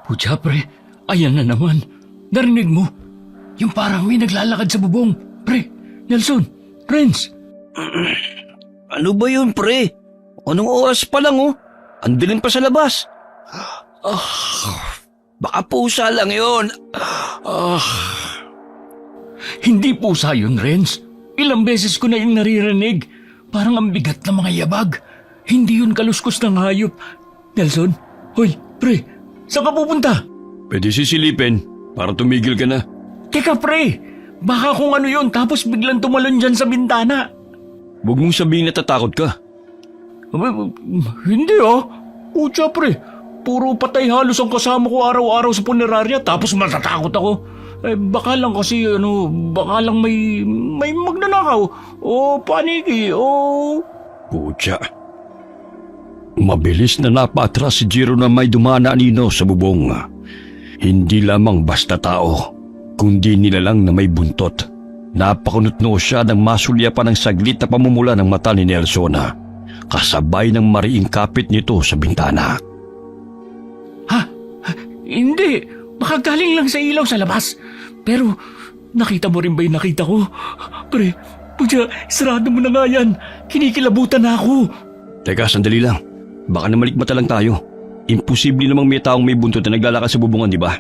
Putya, pre. Ayan na naman. Narinig mo? Yung parang may naglalakad sa bubong. Pre, Nelson, Prince. Ano ba yun, pre? Anong oras pa lang, oh? Ang dilim pa sa labas. Baka pusa lang yun. Hindi pusa yun, Renz. Ilang beses ko na yung naririnig. Parang ang bigat ng mga yabag. Hindi yun kaluskos ng hayop. Nelson, hoy, pre, saan ka pupunta? Pwede sisilipin para tumigil ka na. Teka, pre, baka kung ano yun tapos biglang tumalon dyan sa bintana. Huwag mong sabihin natatakot ka. Hindi Putya, pre, puro patay halos ang kasama ko araw-araw sa punerarya tapos matatakot ako. Baka lang kasi baka lang may magnanakaw o paniki o... Putya. Mabilis na napatras si Jiro na may dumana nino sa bubong. Hindi lamang basta tao, kundi nilalang na may buntot. Napakunutno siya ng masulya pa ng saglit na pamumula ng mata ni Nelson, kasabay ng mariing kapit nito sa bintana. Ha? Hindi. Baka galing lang sa ilaw sa labas. Pero nakita mo rin ba yung nakita ko? Pre, putya, sarado mo na nga yan. Kinikilabutan na ako. Teka, sandali lang. Baka namalikmata lang tayo. Imposible namang may taong may buntot na naglalakad sa bubungan, di ba?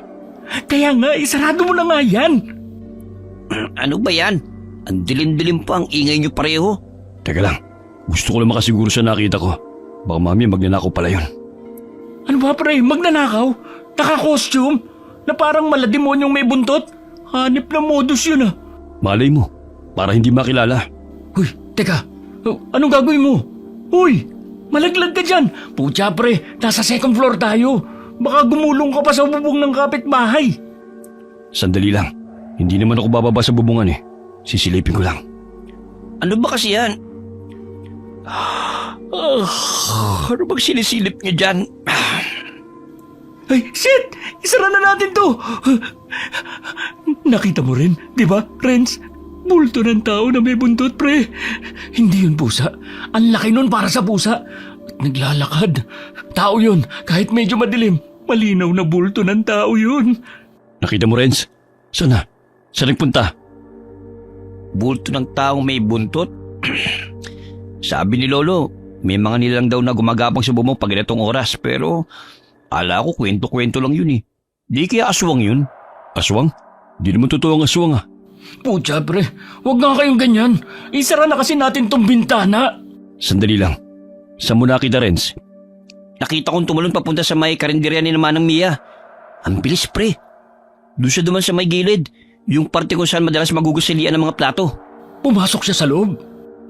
Kaya nga, isarado mo na nga yan. Ano ba yan? Ang dilim-dilim pa ang ingay niyo pareho. Teka lang, gusto ko lang makasiguro sa nakita ko. Baka mami magnanakaw pala yun. Ano ba, pre? Magnanakaw? Naka-costume? Na parang malademonyong may buntot? Hanip na modus yun Malay mo, para hindi makilala. Uy, teka. Anong gagawin mo? Uy, malaglag ka dyan. Putya, pre, nasa second floor tayo. Baka gumulong ka pa sa bubong ng kapitbahay. Sandali lang. Hindi naman ako bababa sa bubungan Sisilipin ko lang. Ano ba kasi yan? Ano bang sinisilip niyo dyan? Ay, shit! Isara na natin to! Nakita mo rin, di ba, Renz? Bulto ng tao na may buntot, pre. Hindi yun pusa. Ang laki nun para sa pusa. At naglalakad. Tao yun, kahit medyo madilim. Malinaw na bulto ng tao yun. Nakita mo, Renz? Sana? Saan nagpunta? Bulto ng taong may buntot? Sabi ni Lolo, may mga nilang daw na gumagapang sa bumong pag ganitong oras, pero ala ko kwento-kwento lang yun Di kaya aswang yun? Aswang? Di naman totoo ang aswang Putya, pre, huwag nga kayong ganyan. Isara na kasi natin tong bintana. Sandali lang. Saan mo nakita, Renz? Nakita kong tumalon papunta sa may karinderya ni naman ng Mia. Ang bilis, pre. Doon siya duman sa may gilid. Yung parte kung saan madalas magugusilian ng mga plato. Pumasok siya sa loob.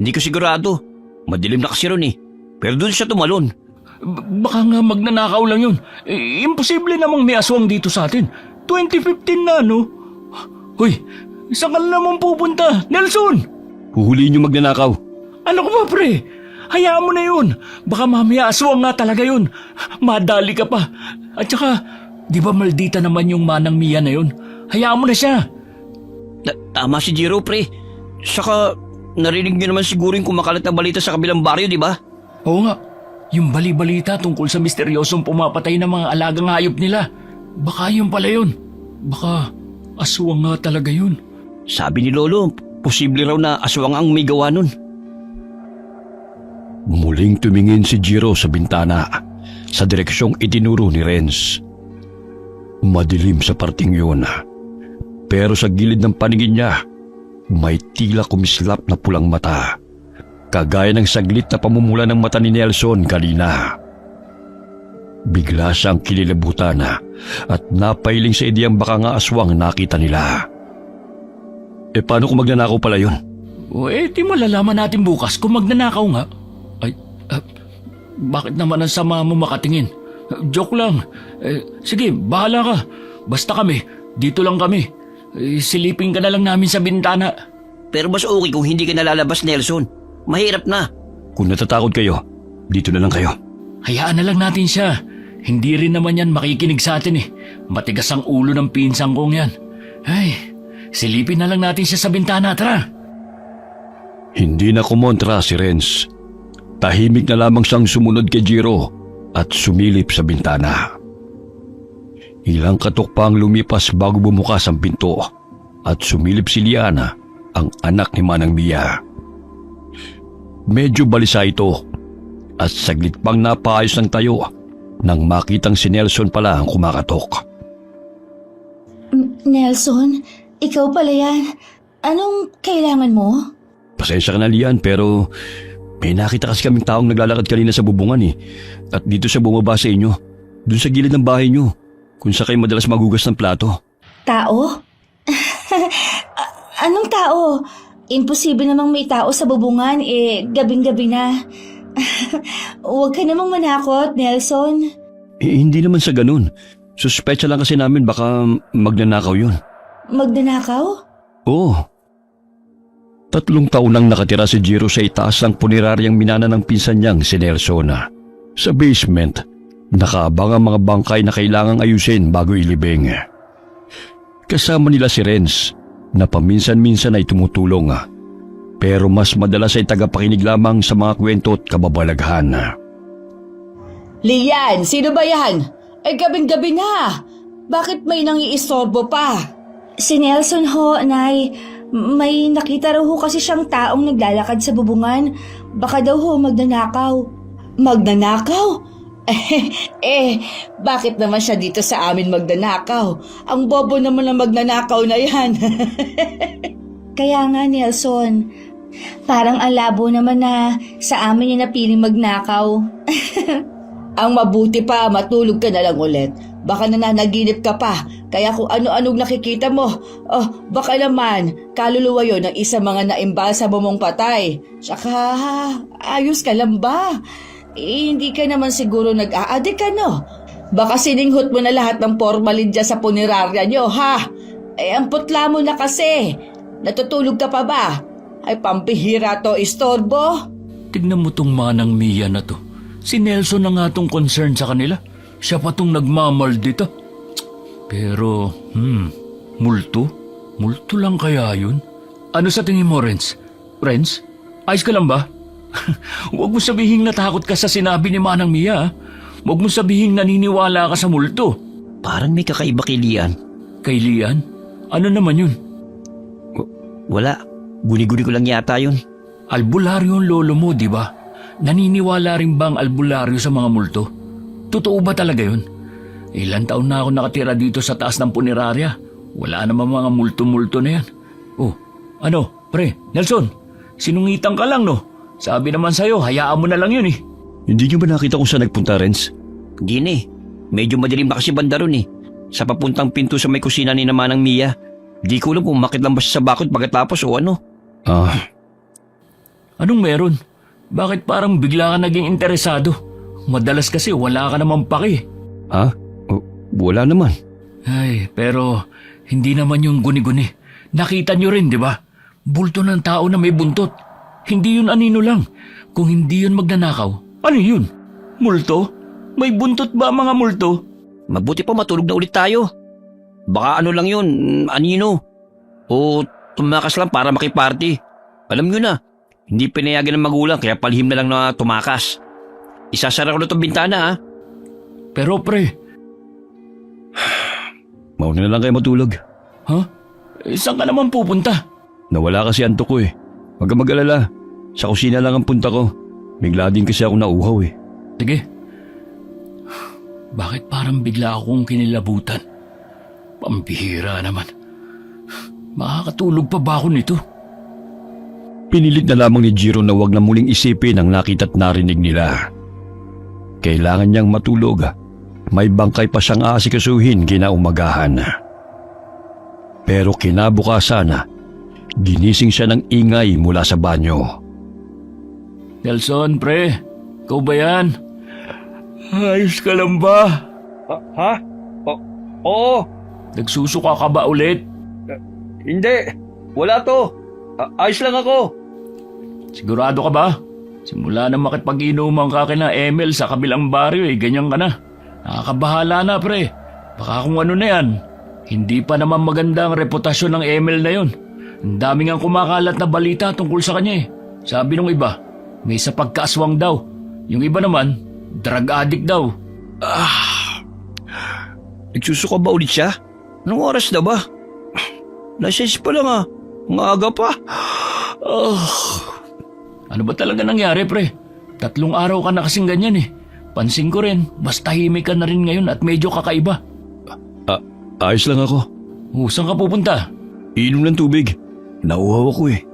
Hindi ko sigurado. Madilim na kasi ron Pero doon siya tumalon. Baka nga magnanakaw lang yun. Imposible namang may aswang dito sa atin. 2015 na, no? Hoy, saan ka naman pupunta? Nelson! Huhuliin yung magnanakaw. Ano ko ba, pre? Hayaan mo na yun. Baka mamaya aswang nga talaga yun. Madali ka pa. At saka, di ba maldita naman yung manang Mia na yun? Hayaan mo na siya. Tama si Jiro, pre. Saka, narinig niyo naman siguro yung kumakalat na balita sa kabilang baryo, di ba? Oo nga. Yung bali-balita tungkol sa misteryosong pumapatay ng mga alagang hayop nila. Baka yun pala yun. Baka aswang nga talaga yun. Sabi ni Lolo, posible raw na aswang ang may gawa nun. Muling tumingin si Jiro sa bintana sa direksyong itinuro ni Renz. Madilim sa parting yun. Pero sa gilid ng paningin niya, may tila kumislap na pulang mata. Kagaya ng saglit na pamumula ng mata ni Nelson kanina. Bigla siyang kinilabutan at napailing sa ideyang baka nga aswang nakita nila. Paano kung magnanakaw pala yun? Di malalaman natin bukas kung magnanakaw nga. Bakit naman ang sama mo makatingin? Joke lang. Sige, bahala ka. Basta kami, dito lang kami. Silipin ka na lang namin sa bintana. Pero mas okay kung hindi ka nalalabas, Nelson. Mahirap na. Kung natatakot kayo, dito na lang kayo. Hayaan na lang natin siya. Hindi rin naman yan makikinig sa atin Matigas ang ulo ng pinsang kong yan. Ay, silipin na lang natin siya sa bintana, tara. Hindi na kumontra si Renz. Tahimik na lamang siyang sumunod kay Jiro at sumilip sa bintana. Ilang katok pa ang lumipas bago bumukas ang pinto at sumilip si Liana, ang anak ni Manang Mia. Medyo balisa ito at saglit pang napaayos ng tayo nang makitang si Nelson pala ang kumakatok. Nelson, ikaw pala yan. Anong kailangan mo? Pasensya ka na, Lian, pero may nakita kasi kaming taong naglalakad kanina sa bubungan eh. At dito siya bumaba sa inyo, dun sa gilid ng bahay niyo, kung sa kayo madalas magugas ng plato. Tao? Anong tao? Imposible namang may tao sa bubungan, gabing-gabi na. Huwag ka namang manakot, Nelson. Hindi naman sa ganun. Suspecha lang kasi namin baka magnanakaw yun. Magnanakaw? Oo. 3 taon nang nakatira si Jiro sa itaas ng puneraryang minana ng pinsan niyang si Nelson. Sa basement, nakaabang ang mga bangkay na kailangang ayusin bago ilibing. Kasama nila si Renz na paminsan-minsan ay tumutulong, pero mas madalas ay tagapakinig lamang sa mga kwento at kababalaghan. Lian, sino ba yan? Ay gabing-gabi na. Bakit may nangiistorbo pa? Si Nelson ho, Nay. May nakita raw ho kasi siyang taong naglalakad sa bubungan. Baka daw ho magnanakaw. Magnanakaw? Bakit naman siya dito sa amin magnanakaw? Ang bobo naman ng magnanakaw na yan. Kaya nga, Nelson. Parang ang labo naman na sa amin niya napiling magnakaw. Ang mabuti pa, matulog ka na lang ulit. Baka nananaginip ka pa, kaya kung ano-anong nakikita mo, baka naman, kaluluwa yon ng isa mga naimbalsa mo mong patay. Tsaka, ayos ka lang ba? Hindi ka naman siguro nag-aadik no? Baka sininghot mo na lahat ng formalin dyan sa punerarya nyo, ha? Ang putla mo na kasi. Natutulog ka pa ba? Ay, pampihira to, istorbo. Tignan mo tong Manang Mia na to. Si Nelson na nga tong concern sa kanila. Siya pa tong nagmamaldita. Pero, multo? Multo lang kaya yun? Ano sa tingin mo, Renz? Renz, ayos ka lang ba? Huwag mo sabihin natakot ka sa sinabi ni Manang Mia. Huwag mo sabihin naniniwala ka sa multo. Parang may kakaiba kay Lian. Kay Lian? Ano naman yun? Wala. Guni-guni ko lang yata yun. Albularyo ang lolo mo, di ba? Naniniwala rin ba ang albularyo sa mga multo? Totoo ba talaga yun? Ilan taon na ako nakatira dito sa taas ng punerarya. Wala namang mga multo-multo na yan. Oh, ano, pre, Nelson, sinungitan ka lang, no? Sabi naman sa'yo, hayaan mo na lang yun eh. Hindi niyo ba nakita kung saan nagpunta, Renz? Hindi na eh. Medyo madilim pa kasi banda ron eh. Sa papuntang pinto sa may kusina ni Manang Mia. Di ko alam kung makit lang ba siya sa bakod pagkatapos o ano. Anong meron? Bakit parang bigla ka naging interesado? Madalas kasi wala ka naman paki. Wala naman. Ay, pero hindi naman yung guni-guni. Nakita nyo rin, di ba? Bulto ng tao na may buntot. Hindi yun anino lang. Kung hindi yun magnanakaw, ano yun? Multo? May buntot ba mga multo? Mabuti pa matulog na ulit tayo. Baka ano lang yun, anino. O tumakas lang para makiparty. Alam nyo na, hindi pinayagan ng magulang kaya palihim na lang na tumakas. Isasara ko na itong bintana ha. Pero pre. Mauna na lang kayo matulog. Ha? Saan ka naman pupunta? Nawala kasi antok ko eh. Huwag ka mag-alala. Sa kusina lang ang punta ko. Bigla din kasi ako nauhaw eh. Sige. Bakit parang bigla akong kinilabutan? Pambihira naman. Makakatulog pa ba ako nito? Pinilit na lamang ni Jiro na huwag na muling isipin ang nakita at narinig nila. Kailangan niyang matulog. May bangkay pa siyang aasikasuhin kinaumagahan. Pero kinabukasan, ginising siya ng ingay mula sa banyo. Nelson, pre. Ikaw ba yan? Ayos ka lang ba? Ha? Oo. Nagsusuka ka ba ulit? Hindi. Wala to. Ayos lang ako. Sigurado ka ba? Simula na makipag-inuman ka kina Emil sa kabilang baryo ganyan ka na. Nakakabahala na pre. Baka kung ano na yan. Hindi pa naman maganda ang reputasyon ng Emil na yon. Ang daming ang kumakalat na balita tungkol sa kanya Sabi nung iba, may sa pagkaaswang daw. Yung iba naman, drug addict daw. Nagsusuka ba ulit siya? Anong oras na ba? Nasis pa lang ah. Ang aga pa. Ano ba talaga nangyari, pre? 3 araw ka na kasing ganyan eh. Pansin ko rin, mas tahimik ka na rin ngayon at medyo kakaiba. Ayos lang ako. Saan ka pupunta? Inom ng tubig. Nauhaw ako eh.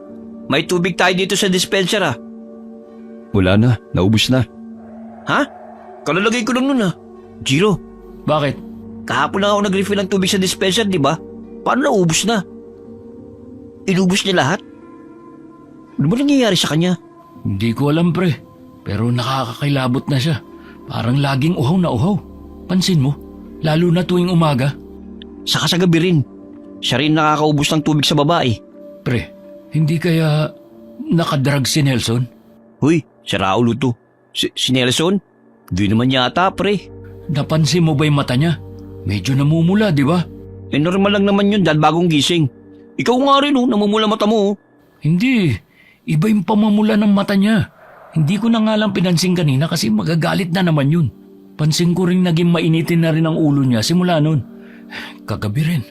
May tubig tayo dito sa dispenser ah. Wala na, naubos na. Ha? Kalalagay ko lang nun ah. Jiro, Bakit? kahapon lang ako nag-refill ng tubig sa dispenser, di ba? Paano naubos na? Inubos niya lahat? Ano ba nangyayari sa kanya? Hindi ko alam, pre. Pero nakakakilabot na siya. Parang laging uhaw na uhaw. Pansin mo, lalo na tuwing umaga. Saka sa gabi rin. Siya rin nakakaubos ng tubig sa babae. Pre, hindi kaya nakadrag si Nelson? Huy, si Raulo to. Si Nelson? Di naman yata, pre. Napansin mo ba yung mata niya? Medyo namumula, di ba? Normal lang naman yun dahil bagong gising. Ikaw nga rin namumula mata mo. Hindi. Iba yung pamamula ng mata niya. Hindi ko na nga lang pinansin kanina kasi magagalit na naman yun. Pansin ko rin naging mainitin na rin ang ulo niya simula nun. Kagabi rin,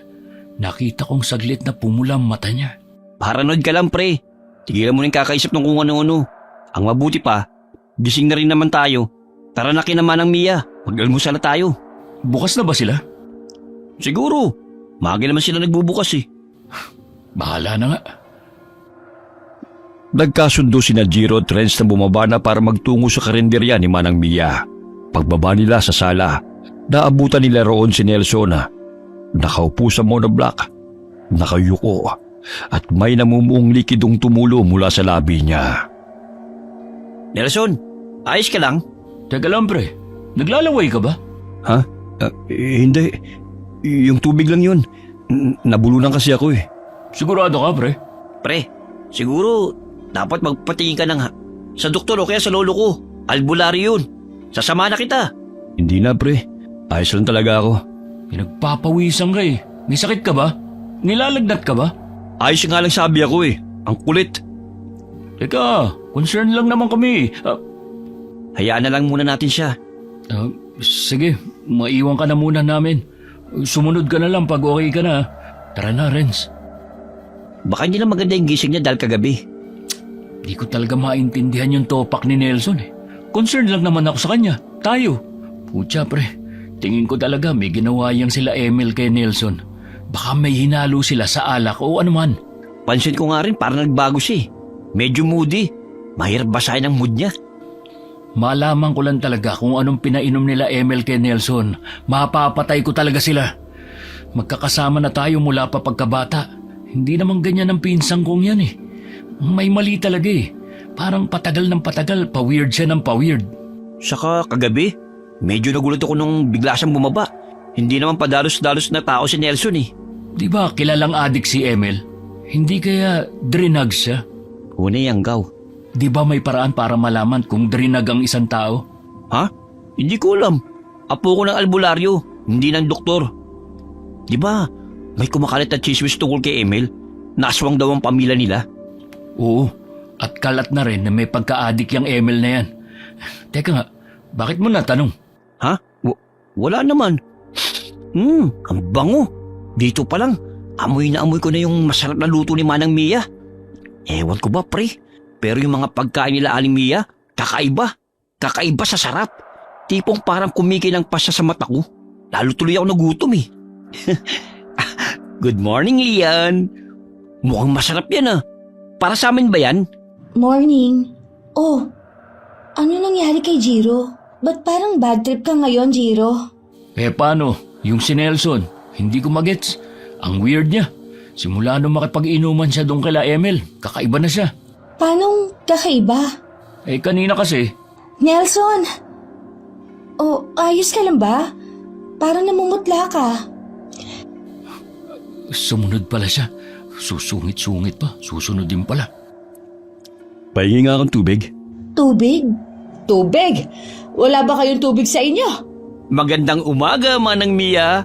nakita kong saglit na pumula ang mata niya. Paranoid ka lang, pre. Tigilan mo rin kakaisip ng kung ano-ano. Ang mabuti pa, gising na rin naman tayo. Tara na kinaman ng Mia. Mag-almusal na tayo. Bukas na ba sila? Siguro. Maaga naman sila nagbubukas eh. Bahala na nga. Nagkasundo sina Jiro at Renz na bumaba na para magtungo sa karinderya ni Manang Mia. Pagbaba nila sa sala, naabutan nila roon si Nelson na nakaupo sa monoblock, nakayuko at may namumuong likidong tumulo mula sa labi niya. Nelson, ayos ka lang? Teka lang, pre. Naglalaway ka ba? Ha? Hindi. Yung tubig lang yun. Nabulunan kasi ako eh. Sigurado ka, pre? Pre, siguro dapat magpatingin ka sa doktor o kaya sa lolo ko. Albularyo yun. Sasama na kita. Hindi na pre. Ayos lang talaga ako. Pinagpapawisan ka eh. May sakit ka ba? Nilalagnat ka ba? Ayos nga lang sabi ako eh. Ang kulit. Teka, concern lang naman kami. Hayaan na lang muna natin siya. Sige, maiwan ka na muna namin. Sumunod ka na lang pag okay ka na. Tara na, Renz. Baka hindi na maganda yung gising niya dahil kagabi. Di ko talaga maintindihan yung topak ni Nelson eh. Concern lang naman ako sa kanya. Tayo. Pucha pre, tingin ko talaga may ginawa yang sila Emil kay Nelson. Baka may hinalo sila sa alak o anuman. Pansin ko nga rin parang nagbago siya eh. Medyo moody. Mahirap basahin ang mood niya. Malaman ko lang talaga kung anong pinainom nila Emil kay Nelson. Mapapatay ko talaga sila. Magkakasama na tayo mula pa pagkabata. Hindi naman ganyan ang pinsang kong yan eh. May mali talaga eh. Parang patagal ng patagal, pa-weird siya ng pa-weird. Saka kagabi, medyo nagulat ako nung bigla siyang bumaba. Hindi naman padalos-dalos na tao si Nelson eh. Di ba kilalang adik si Emil? Hindi kaya drinag siya? Una yung gaw. Di ba may paraan para malaman kung drinag ang isang tao? Ha? Hindi ko alam. Apo ko ng albularyo, hindi ng doktor. Di ba may kumakalat na chismis tungkol kay Emil? Naswang daw ang pamilya nila. Oo, at kalat na rin na may pagka-adik yung Emil na yan. Teka nga, bakit mo natanong? Ha? Wala naman. Ang bango. Dito pa lang, amoy na amoy ko na yung masarap na luto ni Manang Mia. Ewan ko ba, pre? Pero yung mga pagkain nila Aling Mia, kakaiba. Kakaiba sa sarap. Tipong parang kumikilang pa siya sa mata ko. Lalo tuloy ako nagutom eh. Good morning, Ian. Mukhang masarap yan ah. Para sa amin ba yan? Morning. Oh, ano nangyari kay Jiro? Ba't parang bad trip ka ngayon, Jiro? Paano? Yung si Nelson, hindi ko magets. Ang weird niya. Simula nung makipag-inuman siya doon kila Emil, kakaiba na siya. Paanong kakaiba? Kanina kasi, Nelson! Oh, ayos ka lang ba? Parang namumutla ka. sumunod pala siya. Susungit-sungit pa, susunod din pala. Pahingi nga akong tubig. Tubig? Tubig? Wala ba kayong tubig sa inyo? Magandang umaga, Manang Mia.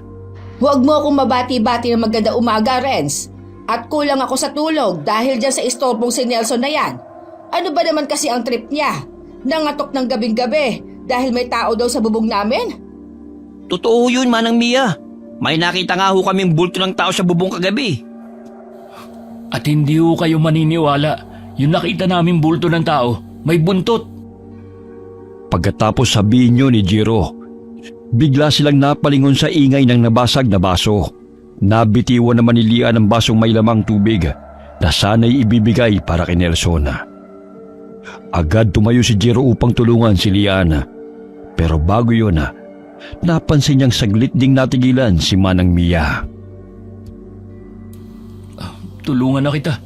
Huwag mo akong mabati-bati ng maganda umaga, Renz. At kulang ako sa tulog dahil dyan sa istorbong si Nelson na yan. Ano ba naman kasi ang trip niya? Nangatok ng gabing-gabi dahil may tao daw sa bubong namin? Totoo yun, Manang Mia. May nakita nga ho kaming bulto ng tao sa bubong kagabi. At hindi ho kayo maniniwala. Yung nakita naming bulto ng tao, may buntot. Pagkatapos sabihin niyo ni Jiro, bigla silang napalingon sa ingay ng nabasag na baso. Nabitiwan naman ni Lian ang basong may lamang tubig na sana'y ibibigay para kay Nelson. Agad tumayo si Jiro upang tulungan si Lian. Pero bago yun, napansin niyang saglit ding natigilan si Manang Mia. Tulungan na kita.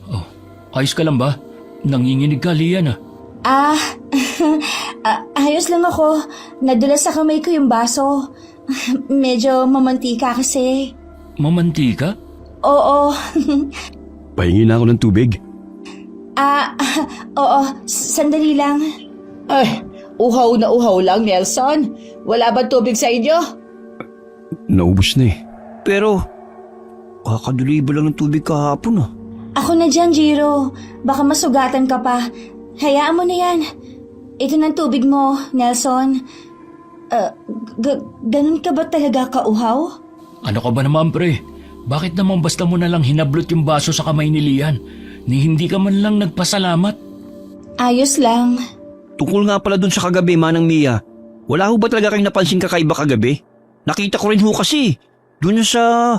Oh, ayos ka lang ba? Nanginginig ka, Lian. Ayos lang ako. Nadulas sa kamay ko yung baso. Medyo mamantika kasi. Mamantika? Oo. Pahingin ako ng tubig. Oo. Sandali lang. Ay, uhaw na uhaw lang, Nelson. Wala ba tubig sa inyo? Naubos na eh. Pero, kakaduli ba lang ng tubig kahapon Ako na dyan, Jiro. Baka masugatan ka pa. Hayaan mo na yan. Ito ng tubig mo, Nelson. Ganun ka ba talaga kauhaw? Ano ka ba naman, pre? Bakit naman basta mo na lang hinablot yung baso sa kamay ni Lian? Ni hindi ka man lang nagpasalamat? Ayos lang. Tungkol nga pala dun sa kagabi, Manang Mia. Wala ho ba talaga kayong napansin kakaiba kagabi? Nakita ko rin ho kasi. Doon sa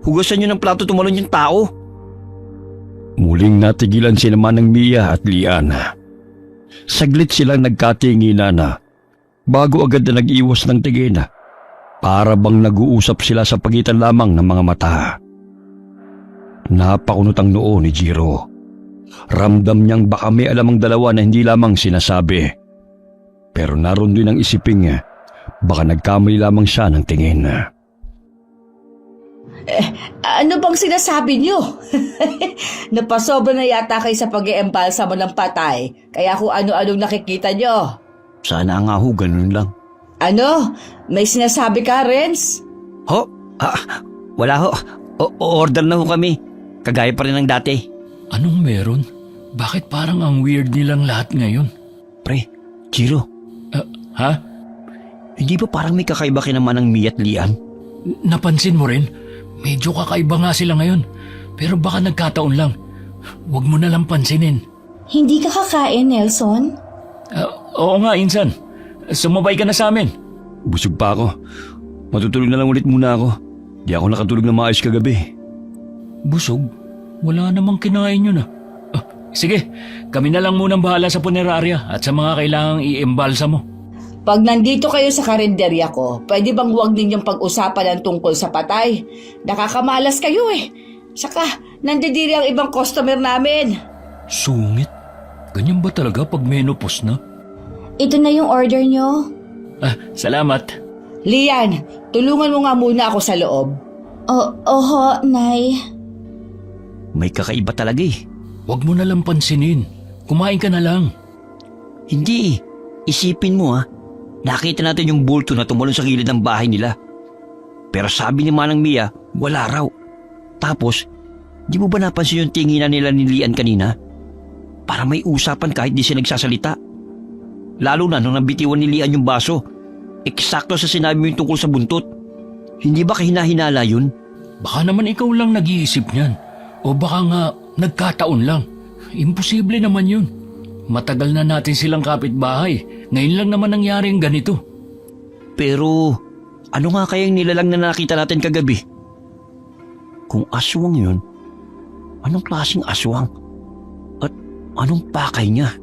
hugasan nyo ng plato tumalon yung tao. Muling natigilan sila Manang Mia at Lian. Saglit silang nagkatinginan bago agad na nag-iwas ng tingin. Para bang nag-uusap sila sa pagitan lamang ng mga mata. Napakunot ang noo ni Jiro. Ramdam niyang baka may alam ang dalawa na hindi lamang sinasabi. Pero naroon din ang isiping baka nagkamali lamang siya ng tingin. Ano bang sinasabi niyo? Napasobra na yata kayo sa pag-iembalsa mo ng patay. Kaya kung ano-anong nakikita niyo. Sana nga ho, ganun lang. Ano? May sinasabi ka, Renz? Ho? Wala ho. Order na ho kami. Kagaya pa rin ng dati. Anong meron? Bakit parang ang weird nilang lahat ngayon? Pre, Jiro, Ha? hindi ba parang may kakaiba kay naman ng Mia at Lian? Napansin mo rin? Medyo kakaiba nga sila ngayon. Pero baka nagkataon lang. Huwag mo na lang pansinin. Hindi ka kakain, Nelson? Oo nga, Insan. Sumabay ka na sa amin. Busog pa ako. Matutulog na lang ulit muna ako. Di ako nakatulog na maayos kagabi. Busog? Wala namang kinain yun Sige, kami na lang munang bahala sa punerarya at sa mga kailangang i-embalsa mo. Pag nandito kayo sa karinderya ko, pwede bang huwag ninyong pag-usapan ang tungkol sa patay? Nakakamalas kayo eh. Saka, nandidiri ang ibang customer namin. Sungit? Ganyan ba talaga pag menopause na? Ito na yung order nyo. Salamat. Lian, tulungan mo nga muna ako sa loob. Oho, Nay. May kakaiba talaga eh. Huwag mo na lang pansinin. Kumain ka na lang. Hindi eh. Isipin mo nakita natin yung bulto na tumalon sa gilid ng bahay nila. Pero sabi ni Manang Mia, wala raw. Tapos, di mo ba napansin yung tinginan nila ni Lian kanina? Para may usapan kahit di siya nagsasalita. Lalo na nung nabitiwan ni Lian yung baso. Eksakto sa sinabi mo yung tungkol sa buntot. Hindi ba kahina-hinala yun? Baka naman ikaw lang nag-iisip niyan. O baka nga nagkataon lang. Imposible naman yun. Matagal na natin silang kapitbahay. Ngayon lang naman nangyari ang ganito. Pero, ano nga kayang nilalang na nakita natin kagabi? Kung aswang yun, anong klaseng aswang? At anong pakay niya?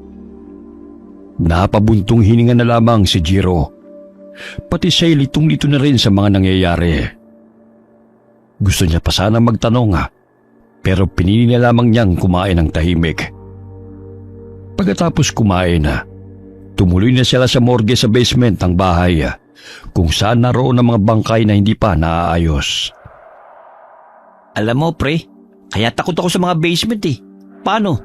Napabuntong hininga na lamang si Jiro. Pati siya'y litong-lito na rin sa mga nangyayari. Gusto niya pa sana magtanong pero pinili na lamang niyang kumain ng tahimik. Pagkatapos kumain tumuloy na sila sa morgue sa basement ng bahay kung saan naroon ang mga bangkay na hindi pa naaayos. Alam mo pre, kaya takot ako sa mga basement eh. Paano?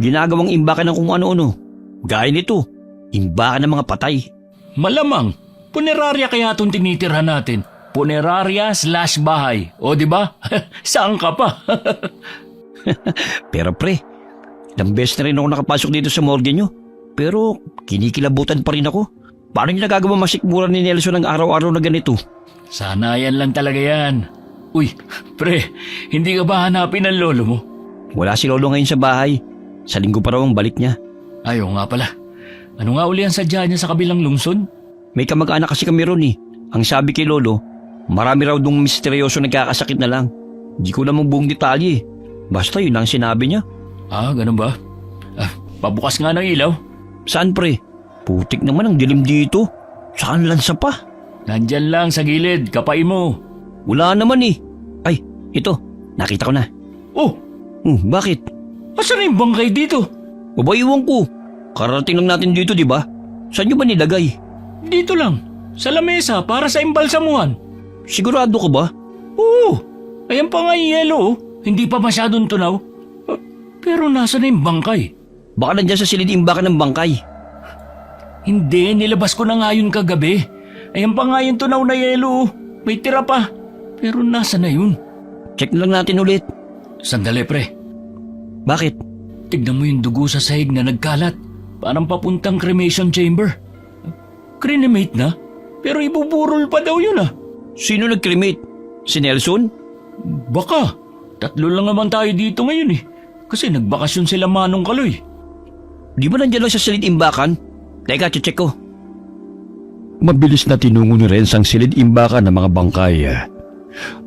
Ginagawang imbakan ng kung ano-ano. Gaya nito, imbakan ng mga patay. Malamang, punerarya kaya itong tinitirhan natin. Punerarya/bahay. O di ba? Saan ka pa? Pero pre, ilang beses na rin ako nakapasok dito sa morgue nyo. Pero kinikilabutan pa rin ako. Paano niya nagagawa masikmura ni Nelson ng araw-araw na ganito? Sana yan lang talaga yan. Uy, pre, hindi ka ba hanapin ang lolo mo? Wala si Lolo ngayon sa bahay. Sa linggo pa raw ang balik niya. Ayaw nga pala. Ano nga uli ang sadya niya sa kabilang lungsod? May kamag-anak kasi kami ron eh. Ang sabi kay Lolo, marami raw dong misteryoso nagkakasakit na lang. Di ko namang buong detalye eh. Basta yun ang sinabi niya. Ah, ganun ba? Pabukas nga ng ilaw. Saan pre? Putik naman ang dilim dito. Saan lansa pa? Nandyan lang sa gilid, kapay mo. Wala naman eh. Ay, ito. Nakita ko na. Oh, Bakit? asan na yung bangkay dito? Iwan ko. Kararating lang natin dito, di ba? Saan nyo ba nilagay? Dito lang, sa lamesa para sa imbalsamuhan. Sigurado ka ba? Oo, ayan pa nga yung yelo oh. Hindi pa masyadong tunaw. Pero nasa na yung bangkay? Baka nandyan sa silid imbakan ng bangkay. Hindi, nilabas ko na nga yun kagabi. Ayan pa nga yung tunaw na yelo oh. May tira pa. Pero nasa na yun? Check na lang natin ulit. Sandali pre, Bakit? tignan mo yung dugo sa sahig na nagkalat. Parang papuntang cremation chamber. Cremate na? Pero ibuburol pa daw yun ah. Sino nag-cremate? Si Nelson? Baka. 3 lang naman tayo dito ngayon eh. Kasi nagbakasyon sila Manong Kaloy. Di ba nandyan lang sa silid imbakan? Teka, check ko. Mabilis na tinungo ni Renz ang silid imbakan ng mga bangkay.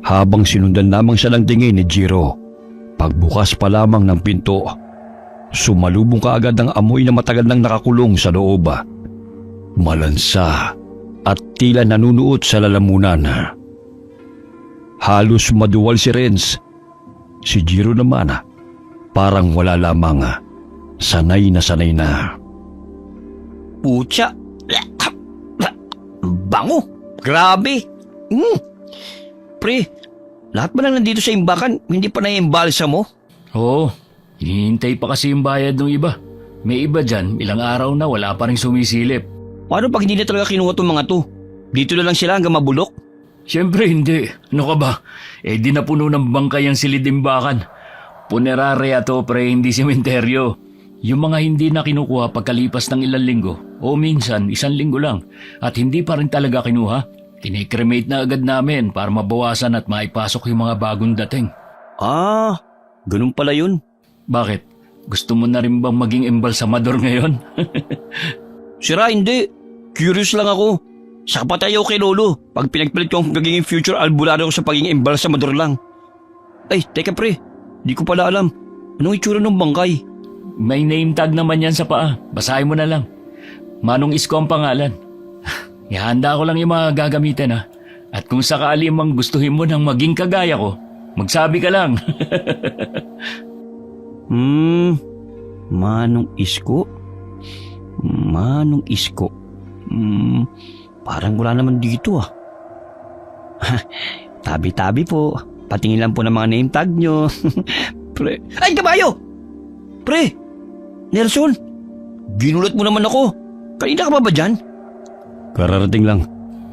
Habang sinundan lamang siya ng tingin ni Jiro. Pagbukas pa lamang ng pinto, sumalubong kaagad ang amoy na matagal nang nakakulong sa loob. Malansa at tila nanunuot sa lalamunan. Halos maduwal si Renz. Si Jiro naman, parang wala lamang. Sanay na. Putya. Bango. Grabe. Pre, lahat ba lang nandito sa imbakan, hindi pa na-imbalsa mo? Oo, hinihintay pa kasi yung bayad ng iba. May iba dyan, ilang araw na wala pa rin sumisilip. Paano pag hindi na talaga kinuha tong mga to? Dito na lang sila hanggang mabulok? Siyempre hindi. Ano ka ba? Di napuno ng bangkay ang silidimbakan. Punerarya to pre, hindi sementeryo. Yung mga hindi na kinukuha pagkalipas ng ilang linggo o minsan 1 linggo lang at hindi pa rin talaga kinuha, kinikremate na agad namin para mabawasan at maipasok yung mga bagong dating. Ah, ganun pala yun. Bakit? Gusto mo na rin bang maging embalsamador ngayon? Sira, hindi. Curious lang ako. Saka pa tayo kay Lolo pag pinagpalit ko ang pagiging future albularyo ko sa pagiging embalsamador lang. Ay, teka pre. Di ko pala alam. Anong itsura ng bangkay? May name tag naman yan sa paa. Basahin mo na lang. Manong Isko ang pangalan. Ihanda ko lang yung mga gagamitin ha. At kung sakali mang gustuhin mo nang maging kagaya ko, magsabi ka lang. Manong Isko? Manong Isko? Parang wala naman dito ah. Tabi-tabi po. Patingin lang po ng mga name tag nyo. Pre. Ay, kabayo! Pre! Nelson! Ginulat mo naman ako. Kanina ka ba dyan? Kararating lang.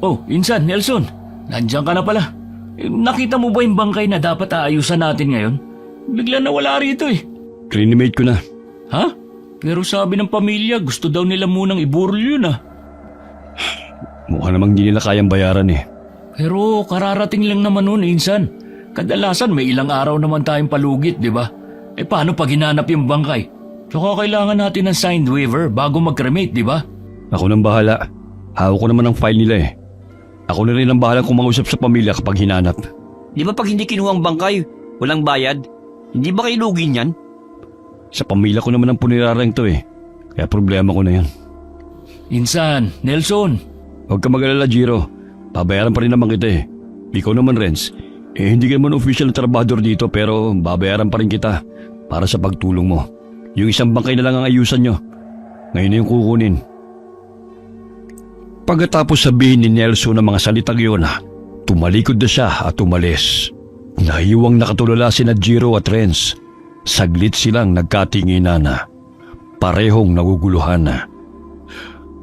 Oh, Insan, Nelson. Nandiyan ka na pala. Nakita mo ba yung bangkay na dapat aayusan natin ngayon? Bigla na wala rito eh. Cremate ko na. Ha? Pero sabi ng pamilya, gusto daw nila munang iburol yun ah. Mukha namang di nila kayang bayaran eh. Pero kararating lang naman nun, Insan. Kadalasan may ilang araw naman tayong palugit, di ba? Paano pag hinanap yung bangkay? Tsaka kailangan natin ng signed waiver bago mag-cremate, di ba? Ako nang bahala. Hawak ko naman ang file nila eh. Ako na rin ang bahala kung mangusap sa pamilya kapag hinanap. Di ba pag hindi kinuha ang bangkay, walang bayad? Hindi ba kayo lugi niyan? Sa pamilya ko naman ang punirarang to eh. Kaya problema ko na yan. Insan, Nelson. Huwag ka mag-alala, Jiro. Babayaran pa rin naman kita eh. Ikaw naman, Renz. Hindi ka naman official na trabador dito pero babayaran pa rin kita para sa pagtulong mo. Yung isang bangkay na lang ang ayusan nyo. Ngayon na yung kukunin. Pagkatapos sabihin ni Nelson ang mga salitang yun, tumalikod na siya at umalis. Nahiwang nakatulala sina Jiro at Renz. Saglit silang nagkatinginan. Parehong naguguluhan.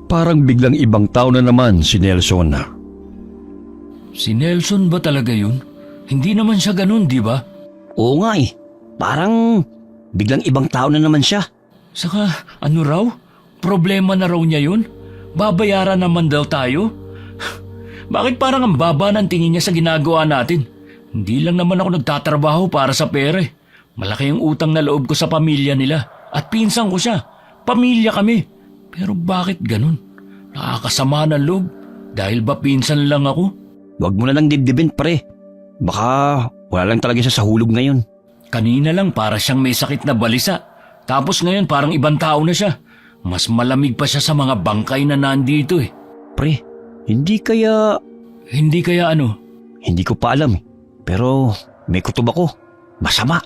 Parang biglang ibang tao na naman si Nelson. Si Nelson ba talaga yun? Hindi naman siya ganun, di ba? Oo nga eh. Parang biglang ibang tao na naman siya. Saka, ano raw? Problema na raw niya yun? Babayaran naman daw tayo? Bakit parang ang baba ng tingin niya sa ginagawa natin? Hindi lang naman ako nagtatrabaho para sa pera eh. Malaki yung utang na loob ko sa pamilya nila. At pinsan ko siya. Pamilya kami. Pero bakit ganun? Nakakasama ng loob. Dahil ba pinsan lang ako? Huwag mo na lang dibdibin, pre. Baka wala lang talaga siya sa hulog ngayon. Kanina lang para siyang may sakit na balisa. Tapos ngayon parang ibang tao na siya. Mas malamig pa siya sa mga bangkay na nandito eh. Pre, hindi kaya... Hindi kaya ano? Hindi ko pa alam eh. Pero may kutob ako. Masama.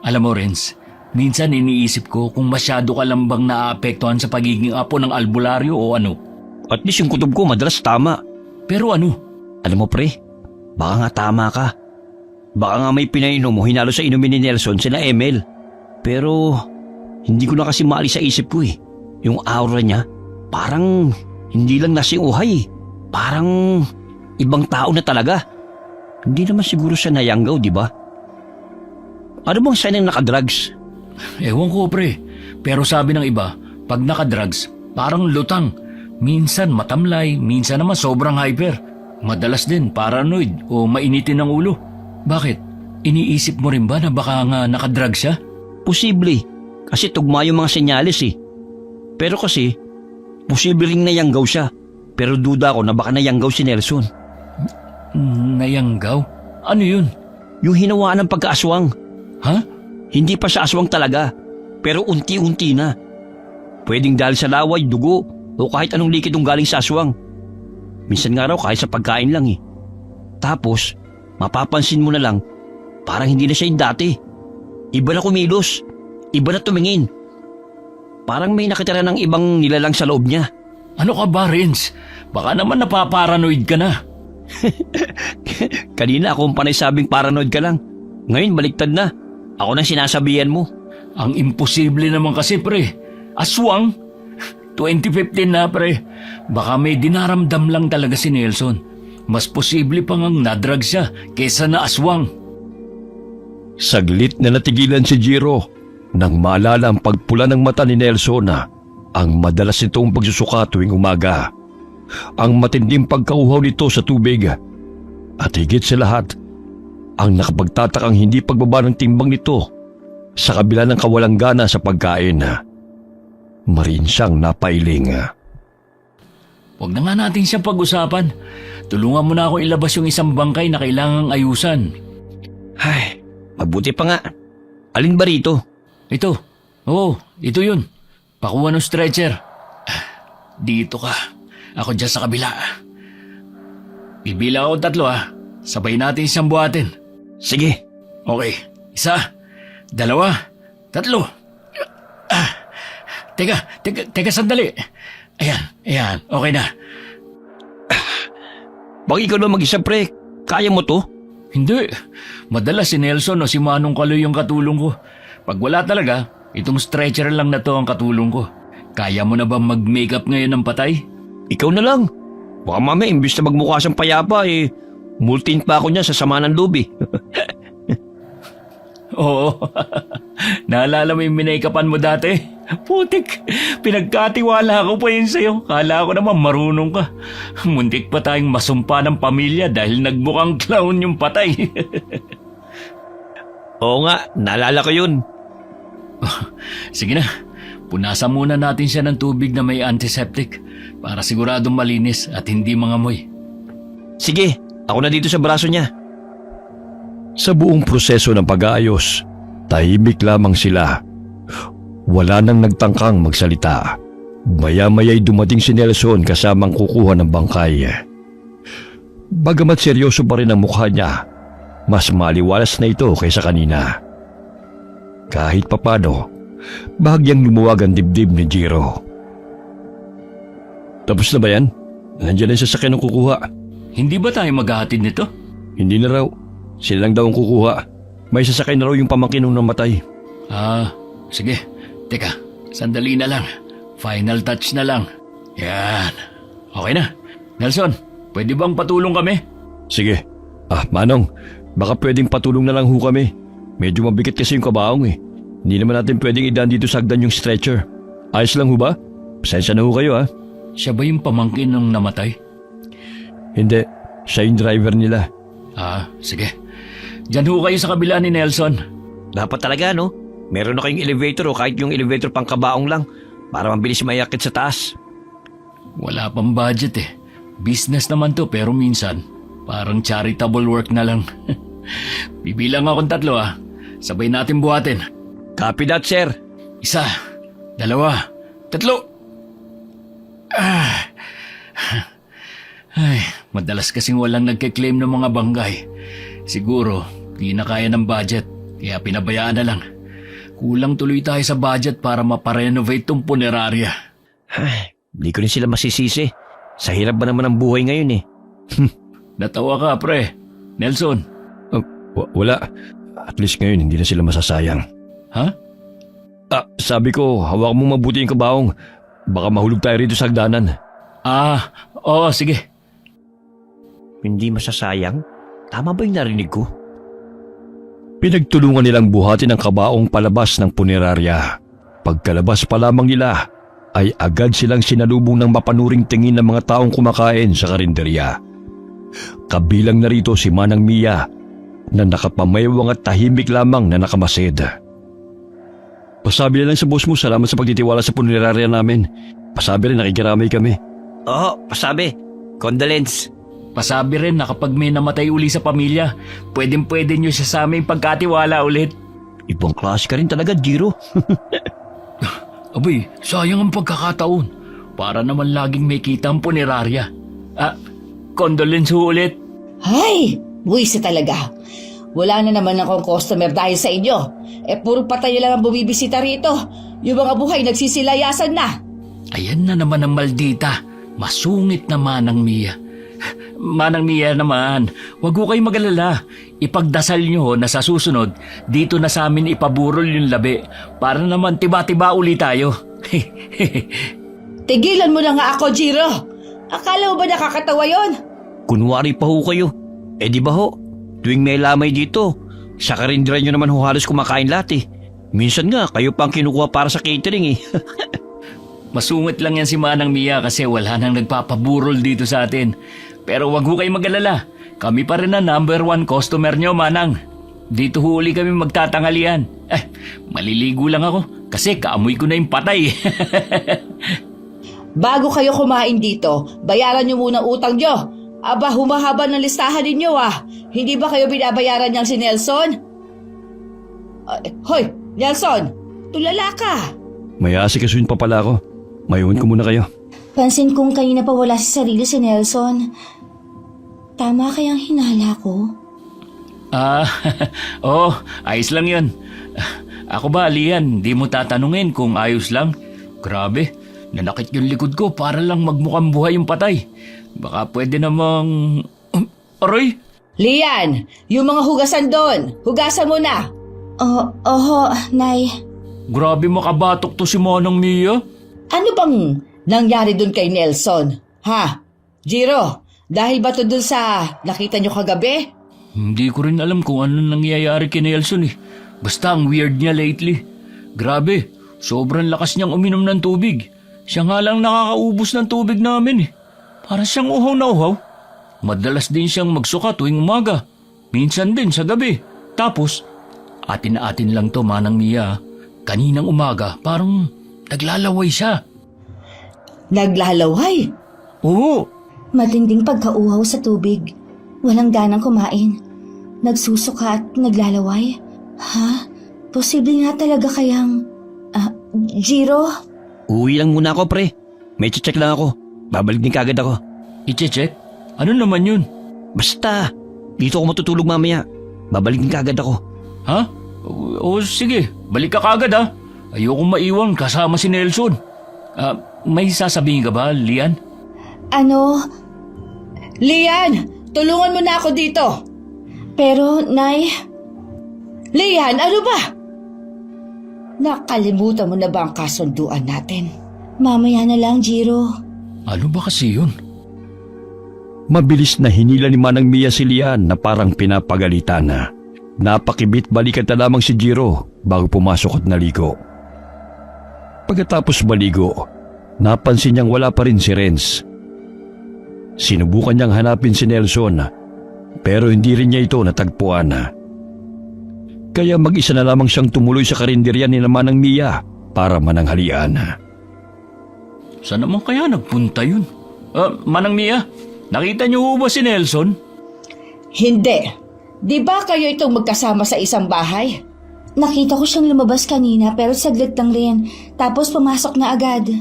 Alam mo, Renz, minsan iniisip ko kung masyado ka lang bang naapektuhan sa pagiging apo ng albularyo o ano. At least yung kutob ko madalas tama. Pero ano? Alam mo, pre, baka nga tama ka. Baka nga may pinainom mo hinalo sa inumin ni Nelson sila Emil. Pero hindi ko na kasi maalis sa isip ko eh. Yung aura niya, parang hindi lang nasing uhay. Parang ibang tao na talaga. Hindi naman siguro siya nayanggaw, di ba? Ano bang sign ng nakadrugs? Ewan ko, pre. Pero sabi ng iba, pag nakadrugs, parang lutang. Minsan matamlay, minsan naman sobrang hyper. Madalas din paranoid o mainitin ng ulo. Bakit? Iniisip mo rin ba na baka nga nakadrugs siya? Posible. Kasi tugma yung mga senyales eh. Pero kasi, posible ring nayanggaw siya. Pero duda ko na baka nayanggaw si Nelson. Nayanggaw? Ano yun? Yung hinawaan ng pagkaaswang. Ha? Hindi pa siya aswang talaga. Pero unti-unti na. Pwedeng dahil sa laway, dugo, o kahit anong likidong galing sa aswang. Minsan nga raw kahit sa pagkain lang eh. Tapos, mapapansin mo na lang, parang hindi na siya yung dati. Iba na kumilos. Iba na tumingin. Parang may nakitira ng ibang nilalang sa loob niya. Ano ka ba, Renz? Baka naman napaparanoid ka na. Kanina ako ang panay sabing paranoid ka lang. Ngayon baliktad na. Ako nang sinasabihan mo. Ang imposible naman kasi, pre. Aswang? 2015 na, pre. Baka may dinaramdam lang talaga si Nelson. Mas posible pang ang nadrag siya kesa na aswang. Saglit na natigilan si Jiro nang maalala ang pagpula ng mata ni Nelson na ang madalas nitong pagsusuka tuwing umaga. Ang matinding pagkauhaw nito sa tubig. At higit sa lahat, ang nakapagtatakang hindi pagbaba ng timbang nito sa kabila ng kawalang gana sa pagkain. Marin siyang napailing. Huwag na nga natin siya pag-usapan. Tulungan mo na ako ilabas yung isang bangkay na kailangang ayusan. Ay, mabuti pa nga. Alin ba rito? Ito. Oo, ito yun. Pakuha ng stretcher. Dito ka. Ako dyan sa kabila. Bibila ako 3 ha. Sabay natin siyang buhatin. Sige. Okay. 1, 2, 3. Teka sandali. Ayan, okay na. Baka ikaw na mag-isa, pre. Kaya mo to? Hindi. Madalas si Nelson o si Manong Kaloy yung katulong ko. Pag wala talaga, itong stretcher lang na to ang katulong ko. Kaya mo na ba mag-makeup ngayon ng patay? Ikaw na lang. Baka mamaya, imbis na magmukha siyang payapa, multin pa ako niya sa sama ng loob eh. Oo. Naalala mo yung minake-upan mo dati? Putik, pinagkatiwala ko pa yun sa'yo. Kala ko naman marunong ka. Muntik pa tayong masumpa ng pamilya dahil nagmukhang clown yung patay. Oo nga, naalala ko yun. Sige na, punasan muna natin siya ng tubig na may antiseptic para siguradong malinis at hindi mangamoy. Sige, ako na dito sa braso niya. Sa buong proseso ng pag-aayos, tahimik lamang sila. Wala nang nagtangkang magsalita. Maya-maya'y dumating si Nelson kasamang kukuha ng bangkay. Bagamat seryoso pa rin ang mukha niya, mas maliwalas na ito kaysa kanina. Kahit papano, bahagyang lumuwag ang dibdib ni Jiro. Tapos na ba yan? Nandiyan na yung sasakyan ng kukuha. Hindi ba tayo maghahatid nito? Hindi na raw. Sila lang daw ang kukuha. May sasakay na raw yung pamangkin nung namatay. Sige. Teka, sandali na lang. Final touch na lang. Yan. Okay na. Nelson, pwede bang patulong kami? Sige. Manong, baka pwedeng patulong na lang ho kami. Medyo mabigat kasi yung kabaong eh. Hindi naman natin pwedeng idaan dito sa hagdan yung stretcher. Ayos lang ho ba? Pasensya na ho kayo ha. Siya ba yung pamangkin ng namatay? Hindi, siya yung driver nila. Ah, sige. Diyan ho kayo sa kabila ni Nelson. Dapat talaga, no? Meron na kayong elevator o kahit yung elevator pang kabaong lang para mabilis mayakit sa taas. Wala pang budget eh. Business naman to pero minsan parang charitable work na lang. Bibilang akong 3 ah. Sabay natin buhatin. Copy that, sir. 1, 2, 3. Ay, madalas kasing walang nagke-claim ng mga banggay. Siguro, di na kaya ng budget, kaya pinabayaan na lang. Kulang tuloy tayo sa budget para maparenovate tong punerarya. Ay, di ko rin sila masisisi. Sa hirap ba naman ang buhay ngayon eh. Natawa ka, pre. Nelson. Wala. At least ngayon hindi na sila masasayang. Ha? Sabi ko, hawak mo mabuti yung kabaong. Baka mahulog tayo rito sa hagdanan. Oo, sige. Hindi masasayang? Tama ba yung narinig ko? Pinagtulungan nilang buhatin ang kabaong palabas ng punerarya. Pagkalabas pa lamang nila, ay agad silang sinalubong ng mapanuring tingin ng mga taong kumakain sa karinderya. Kabilang na rito si Manang Mia, na nakapamayawang at tahimik lamang na nakamasid. Pasabi na lang sa boss mo, salamat sa pagtitiwala sa punerarya namin. Pasabi rin, nakikiramay kami. Oo, pasabi. Condolence. Pasabi rin na kapag may namatay uli sa pamilya, pwedeng-pwede nyo siya sa aming pagkatiwala ulit. Ibang klase ka rin talaga, Jiro. Abay, sayang ang pagkakataon. Para naman laging may kita ang punerarya. Condolence ho ulit. Ay, buwisa talaga. Wala na naman akong customer dahil sa inyo. Puro patay lang ang bumibisita rito. Yung mga buhay nagsisilayasan na. Ayan na naman ang maldita. Masungit na Manang Mia. Manang Mia naman, wag ko kayo mag-alala. Ipagdasal nyo na sa susunod, dito na sa amin ipaburol yung labi para naman tiba-tiba uli tayo. Tigilan mo na nga ako, Jiro. Akala mo ba nakakatawa yon? Kunwari pa ho kayo. Di ba ho? Tuwing may lamay dito, sa karindira nyo naman ho halos kumakain lahat eh. Minsan nga, kayo pang kinukuha para sa catering eh. Masungit lang yan si Manang Mia kasi wala nang nagpapaburol dito sa atin. Pero wag ho kayo mag-alala. Kami pa rin ang #1 customer nyo, Manang. Dito huli kami magtatangalian. Maliligo lang ako kasi kaamoy ko na yung patay. Bago kayo kumain dito, bayaran nyo muna utang nyo. Aba, humahaba ng listahan ninyo ah. Hindi ba kayo binabayaran niyang si Nelson? Hoy, Nelson, tulala ka. May asikasuhin pa pala ako. Mayuhin ko muna kayo. Pansin kong kanina pa wala sa sarili si Nelson. Tama kayang hinala ko? Ayos lang yun. Ako ba, Lian, di mo tatanungin kung ayos lang? Grabe, nanakit yung likod ko para lang magmukhang buhay yung patay. Baka pwede namang... Aray! Lian, yung mga hugasan doon, hugasan mo na. Oho, Nay. Grabe makabatok to si Manang Mia. Ano bang nangyari doon kay Nelson? Ha? Jiro, dahil ba to doon sa nakita nyo kagabi? Hindi ko rin alam kung ano nangyayari kay Nelson eh. Basta ang weird niya lately. Grabe, sobrang lakas niyang uminom ng tubig. Siya nga lang nakakaubos ng tubig namin eh. Para siyang uhaw na uhaw. Madalas din siyang magsuka tuwing umaga. Minsan din sa gabi. Tapos, atin-atin lang to, Manang Mia. Kaninang umaga, parang naglalaway siya. Naglalaway? Oo. Matinding pagkauhaw sa tubig. Walang ganang kumain. Nagsusuka at naglalaway. Ha? Posible nga talaga kayang... Jiro? Uwi lang muna ako, pre. May check lang ako. Babalik din kagad ako. I-check? Ano naman yun? Basta, dito ako matutulog mamaya. Babalik din kagad ako. Ha? O sige, balik ka kagad ha. Ayokong maiwan kasama si Nelson. May sasabihin ka ba, Lian? Lian, tulungan mo na ako dito. Pero, Nay... Lian, ano ba? Nakalimutan mo na ba ang kasunduan natin? Mamaya na lang, Jiro. Ano ba kasi yun? Mabilis na hinila ni Manang Mia si Lian na parang pinapagalitan na. Napakibit balikan na lamang si Jiro bago pumasok at naligo. Pagkatapos maligo, napansin niyang wala pa rin si Renz. Sinubukan niyang hanapin si Nelson pero hindi rin niya ito natagpuan. Kaya mag-isa na lamang siyang tumuloy sa karinderya ni Manang Mia para mananghalian. Saan naman kaya nagpunta yun? Manang Mia, nakita niyo ho ba si Nelson? Hindi. Di ba kayo itong magkasama sa isang bahay? Nakita ko siyang lumabas kanina pero saglit lang rin. Tapos pumasok na agad.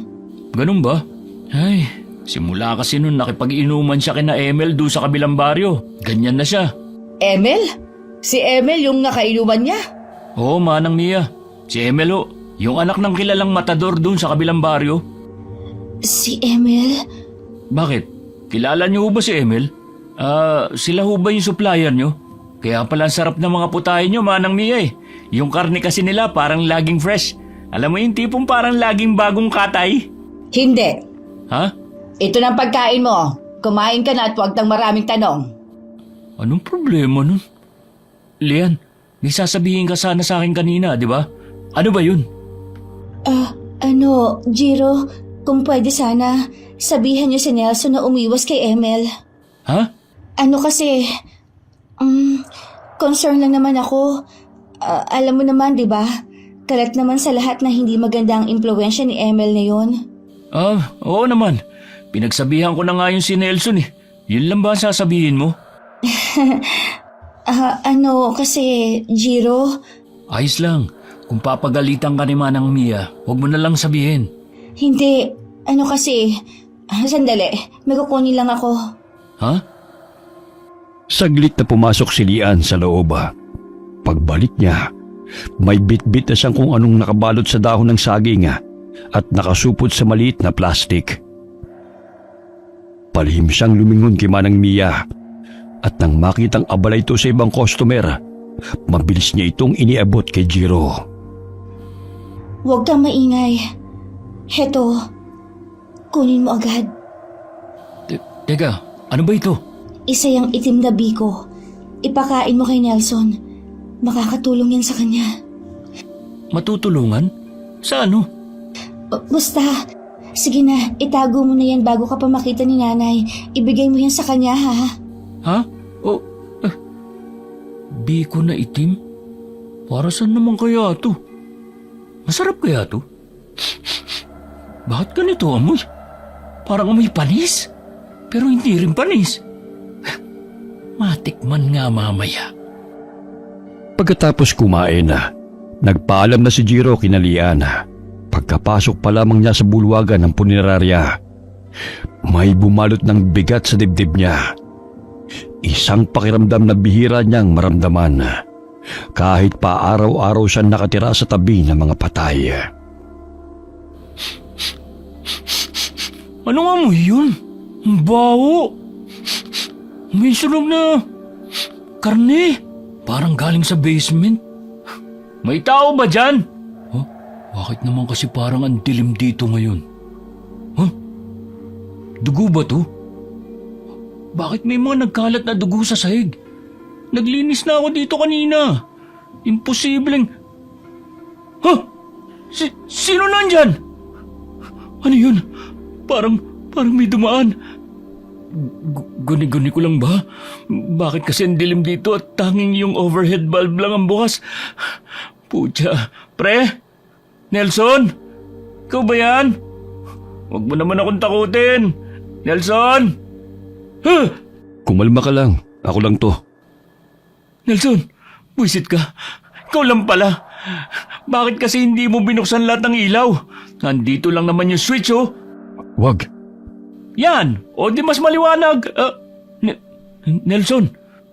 Ganun ba? Ay, simula kasi nun nakipag-inuman siya kina Emel doon sa kabilang baryo. Ganyan na siya. Emel? Si Emel yung nakainuman niya? Oo, Manang Mia. Si Emel ho, yung anak ng kilalang matador doon sa kabilang baryo. Si Emil? Bakit? Kilala niyo ho ba si Emel? Sila ho ba yung supplier niyo? Kaya pala ang sarap ng mga putahe niyo, Manang Mia eh. Yung karne kasi nila parang laging fresh. Alam mo yung tipong parang laging bagong katay? Hindi. Ha? Ito ng pagkain mo. Kumain ka na at huwag nang maraming tanong. Anong problema nun? Lian, may sasabihin ka sana sa akin kanina, di ba? Ano ba yun? Jiro, kung pwede sana, sabihan niyo si Nelson na umiwas kay Emil. Ha? Kasi, concern lang naman ako. Alam mo naman, di ba? Kalat naman sa lahat na hindi maganda ang impluwensya ni Emil na yun. Oo naman. Pinagsabihan ko na nga yung si Nelson eh. Yun lang ba ang sasabihin mo? Kasi, Jiro, Ayos lang. Kung papagalitan ka ni Manang Mia, huwag mo na lang sabihin. hindi. Sandali, may kukunin lang ako. Ha? Saglit na pumasok si Lian sa loob. Pagbalik niya, may bit-bit na siyang kung anong nakabalot sa dahon ng saging at nakasupot sa maliit na plastik. Palihim siyang lumingon kay Manang Mia at nang makitang abala ito sa ibang customer, mabilis niya itong iniabot kay Jiro. Huwag kang maingay. Heto, kunin mo agad. Teka, ano ba ito? Isa yung itim na biko. Ipakain mo kay Nelson. Makakatulong yan sa kanya. Matutulungan? Sa ano? Basta, sige na, itago mo na yan bago ka pa makita ni nanay. Ibigay mo yan sa kanya, ha? Ha? Biko na itim? Para saan naman kaya ito? Masarap kaya ito? Bakit ganito amoy? Parang amoy panis. Pero hindi rin panis. Matikman nga mamaya. Pagkatapos kumain, nagpaalam na si Jiro kina Lian. Pagkapasok pa lamang niya sa bulwagan ng punerarya, may bumalot ng bigat sa dibdib niya. Isang pakiramdam na bihira niyang maramdaman kahit pa araw-araw siya nakatira sa tabi ng mga patay. Anong amoy yun? Ang baho. May sunog na karne. Parang galing sa basement. May tao ba dyan? Huh? Bakit naman kasi parang ang dilim dito ngayon? Huh? Dugo ba to? Bakit may mga nagkalat na dugo sa sahig? Naglinis na ako dito kanina. Imposibleng... Huh? Sino nandyan? Ano yun? Parang may dumaan. Guni-guni ko lang ba? Bakit kasi ang dilim dito at tanging yung overhead bulb lang ang bukas? Pucha. Pre? Nelson? Ikaw ba yan? Huwag mo naman akong takutin. Nelson? Huh? Kumalma ka lang, ako lang to. Nelson, buisit ka. Ikaw lang pala. Bakit kasi hindi mo binuksan lahat ng ilaw? Nandito lang naman yung switch, oh. Wag. Yan! O di mas maliwanag. Nelson,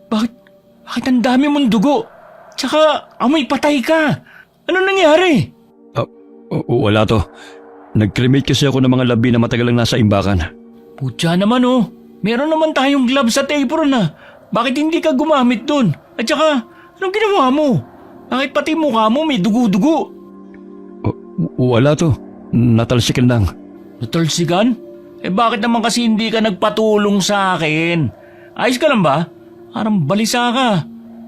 bakit ang dami mong dugo? Tsaka amoy patay ka. Ano nangyari? Wala to. Nag-cremate kasi ako ng mga labi na matagal lang nasa imbakan. Putya naman oh. Meron naman tayong gloves at apron na. Bakit hindi ka gumamit dun? At saka, anong ginawa mo? Bakit pati mukha mo may dugo-dugo? Wala to. Natalsikan lang. Natalsikan? Bakit naman kasi hindi ka nagpatulong sa akin? Ayos ka lang ba? Parang balisa ka.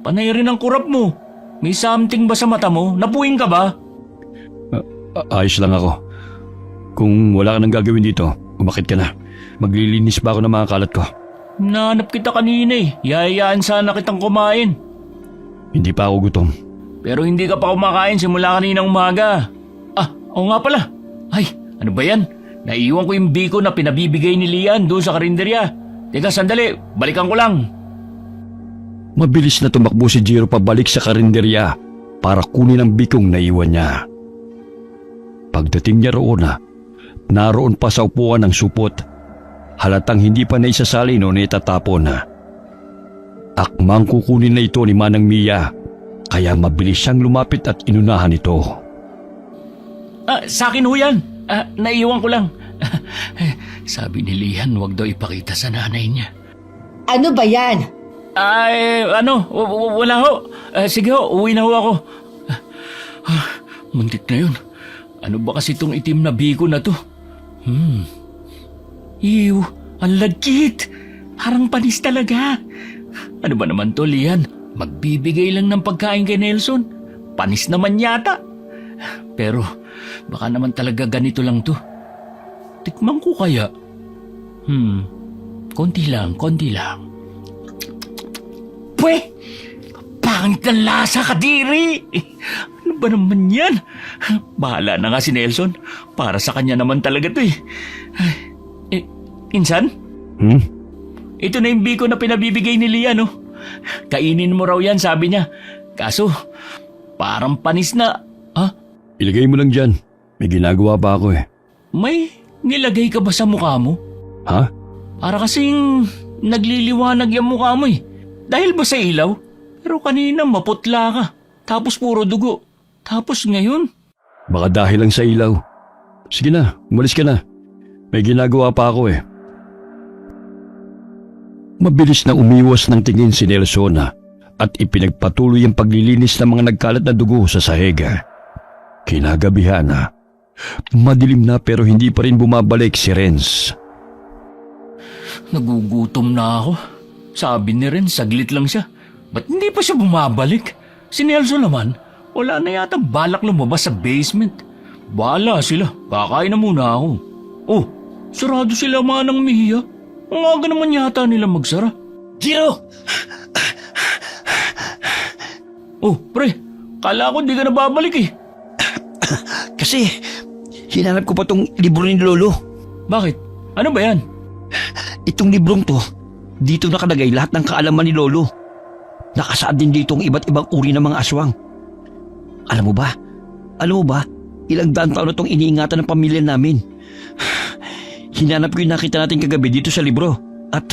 Panay rin ang kurap mo. May something ba sa mata mo? Napuwing ka ba? Ayos lang ako. Kung wala ka nang gagawin dito, umakit ka na. Maglilinis ba ako ng mga kalat ko? Nahanap kita kanina eh. Yayaan sana kitang kumain. Hindi pa ako gutom. Pero hindi ka pa kumakain simula kaninang umaga. Oo nga pala. Ay, ano ba yan? Naiiwan ko yung biko na pinabibigay ni Lian doon sa karinderya. Teka, sandali. Balikan ko lang. Mabilis na tumakbo si Jiro pabalik sa karinderya para kunin ang bikong naiwan niya. Pagdating niya roon naroon pa sa upuan ng supot. Halatang hindi pa naisasali noon itatapon. Akmang kukunin na ito ni Manang Mia, kaya mabilis siyang lumapit at inunahan ito. Sa akin ho yan. Naiiwan ko lang. Sabi ni Lian, huwag daw ipakita sa nanay niya. Ano ba yan? Wala ho. Sige ho, uwi na ho ako. Muntik na yun. Ano ba kasi itong itim na biko na to? Ew, ang lagkit. Parang panis talaga. Ano ba naman to, Lian? Magbibigay lang ng pagkain kay Nelson. Panis naman yata. Pero baka naman talaga ganito lang to. Tikman ko kaya? Konti lang. Pwe! Pangit ng lasa, Kadiri! Ano ba naman yan? Bahala na nga si Nelson. Para sa kanya naman talaga to eh. Insan? Ito na yung biko na pinabibigay ni Lian, no? Kainin mo raw yan, sabi niya. Kaso, parang panis na. Ilagay mo lang dyan. May ginagawa pa ako eh. May nilagay ka ba sa mukha mo? Ha? Para kasing nagliliwanag yung mukha mo eh. Dahil ba sa ilaw? Pero kanina maputla ka. Tapos puro dugo. Tapos ngayon? Baka dahil lang sa ilaw. Sige na, umalis ka na. May ginagawa pa ako eh. Mabilis na umiwas ng tingin si Nelson at ipinagpatuloy ang paglilinis ng mga nagkalat na dugo sa sahig. Kinagabihan madilim na pero hindi pa rin bumabalik si Renz. Nagugutom na ako. Sabi ni Ren, saglit lang siya. Ba't hindi pa siya bumabalik? Si Nelson naman, wala na yata balak lumabas sa basement. Bahala sila, kakain na muna ako. Oh, sarado sila Manang Mia. Ang aga naman yata nila magsara. Jiro! Oh, pre, kala ko di ka na babalik eh. Kasi, hinanap ko pa tong libro ni Lolo. Bakit? Ano ba yan? Itong librong to, dito nakalagay lahat ng kaalaman ni Lolo. Nakasaad din dito ang iba't ibang uri ng mga aswang. Alam mo ba, ilang daan taon na itong iniingatan ng pamilya namin. Hinanap ko yung nakita natin kagabi dito sa libro. At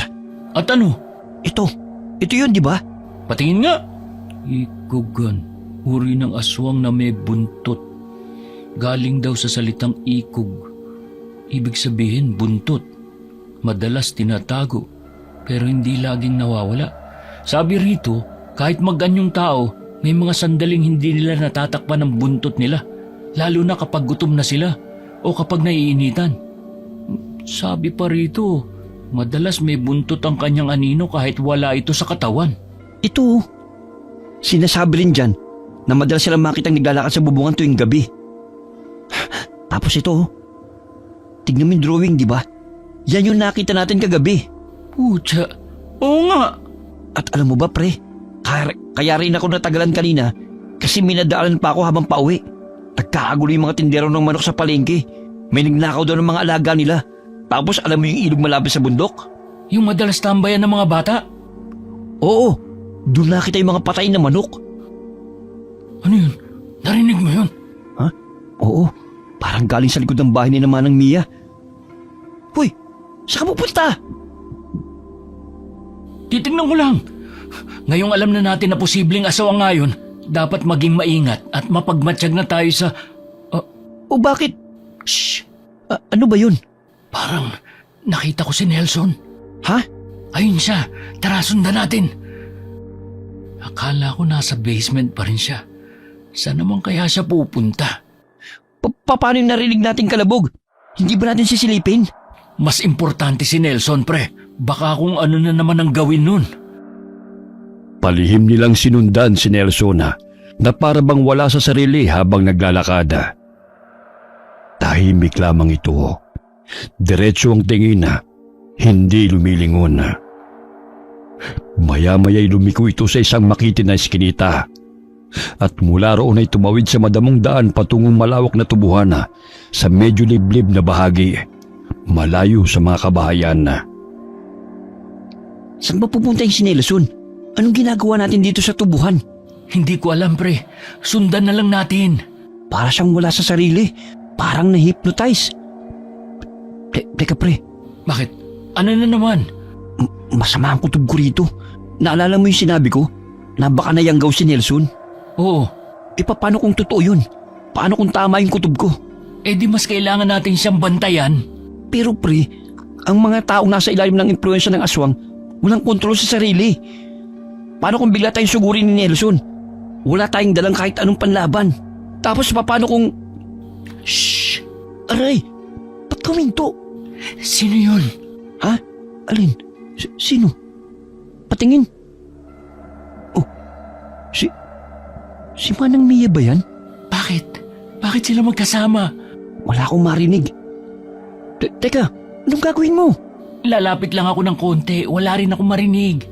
ano? ito yun, di ba? Patingin nga. Ikugan, uri ng aswang na may buntot. Galing daw sa salitang ikog. Ibig sabihin buntot. Madalas tinatago, pero hindi laging nawawala. Sabi rito, kahit maganyong tao, may mga sandaling hindi nila natatakpan ng buntot nila, lalo na kapag gutom na sila o kapag naiinitan. Sabi pa rito, madalas may buntot ang kanyang anino kahit wala ito sa katawan. Ito, sinasabi rin dyan na madalas silang makitang naglalakad sa bubungan tuwing gabi. Tapos ito, tignan mo yung drawing, di ba? Yan yung nakita natin kagabi. Pucha, oo nga. At alam mo ba, pre, kaya rin ako natagalan kanina kasi minadaanan pa ako habang pauwi. Nagkakagulo yung mga tindero ng manok sa palengke. May nagnakaw daw ng mga alaga nila. Tapos alam mo yung ilog malapit sa bundok? Yung madalas tambayan ng mga bata? Oo, doon nakita yung mga patay na manok. Ano yun? Narinig mo yun? Ha? Oo, parang galing sa likod ng bahay ni Manang Mia. Hoy, saan ka pupunta? Titignan ko lang. Ngayong alam na natin na posibleng asawang ngayon, dapat maging maingat at mapagmatsyag na tayo sa... O bakit? Shh! Ano ba yun? Parang nakita ko si Nelson. Ha? Ayun siya. Tara, sundan natin. Akala ko nasa basement pa rin siya. Saan naman kaya siya pupunta? Paano yung narinig nating kalabog? Hindi ba natin sisilipin? Mas importante si Nelson, pre. Baka kung ano na naman ang gawin nun. Palihim nilang sinundan si Nelson na para bang wala sa sarili habang naglalakad. Tahimik lamang ito. Diretso ang tingin, hindi lumilingon. Maya-maya'y lumiko ito sa isang makitin na eskinita. At mula roon ay tumawid sa madamong daan patungong malawak na tubuhan sa medyo liblib na bahagi, malayo sa mga kabahayan. Saan ba pupunta yung si Nelson? Anong ginagawa natin dito sa tubuhan? Hindi ko alam, pre. Sundan na lang natin. Para siyang wala sa sarili. Parang na-hypnotize. Teka pre, Bakit? Ano na naman? masama ang kutob ko rito. Naalala mo yung sinabi ko? Na baka nayanggaw si Nelson? Oo. Paano kung totoo yun? Paano kung tama yung kutob ko? Eh di mas kailangan natin siyang bantayan. Pero pre, ang mga taong nasa ilalim ng impluensya ng aswang, walang kontrol sa sarili. Paano kung bigla tayong sugurin ni Nelson? Wala tayong dalang kahit anong panlaban. Tapos paano kung... Shh! Aray! Ba't kuminto? Sino yun? Ha? Alin? Sino? Patingin. Oh, si Manang Mia ba yan? Bakit? Bakit sila magkasama? Wala akong marinig. Teka, anong gagawin mo? Lalapit lang ako ng konti. Wala rin akong marinig.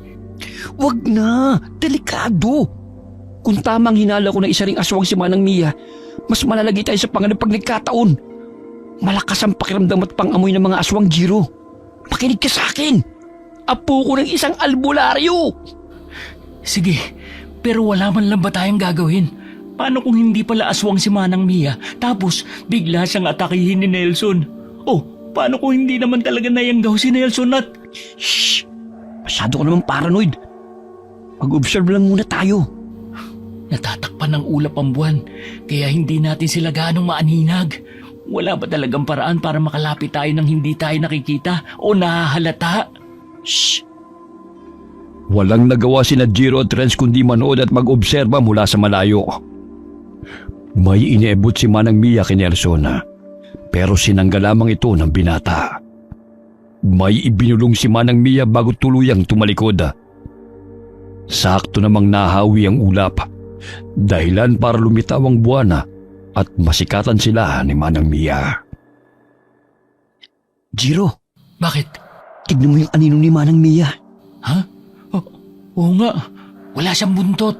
Wag na! Delikado! Kung tamang hinala ko na isa ring aswang si Manang Mia, mas malalagi tayo sa panganib pag nagkataon. Malakas ang pakiramdam at pangamoy ng mga aswang, Jiro. Makinig ka sa akin! Apo ko ng isang albularyo! Sige, pero wala man lang ba tayong gagawin? Paano kung hindi pala aswang si Manang Mia, tapos bigla siyang atakihin ni Nelson? Oh, paano kung hindi naman talaga nayanggaw si Nelson at... Shh! Masyado ka naman paranoid. Mag-observe lang muna tayo. Natatakpan ng ulap ang buwan, kaya hindi natin sila ganong maaninag. Wala ba talagang paraan para makalapit tayo nang hindi tayo nakikita o nahahalata? Shh! Walang nagawa sina Jiro at Renz kundi manood at mag-obserba mula sa malayo. May iniebot si Manang Mia kay Nelson, pero sinangga lamang ito ng binata. May ibinulong si Manang Mia bago tuluyang tumalikod. Sakto namang nahawi ang ulap, dahilan para lumitaw ang buwan at masikatan sila ni Manang Mia. Jiro, Bakit? tignan mo yung anino ni Manang Mia. Ha? Oo nga, wala siyang buntot.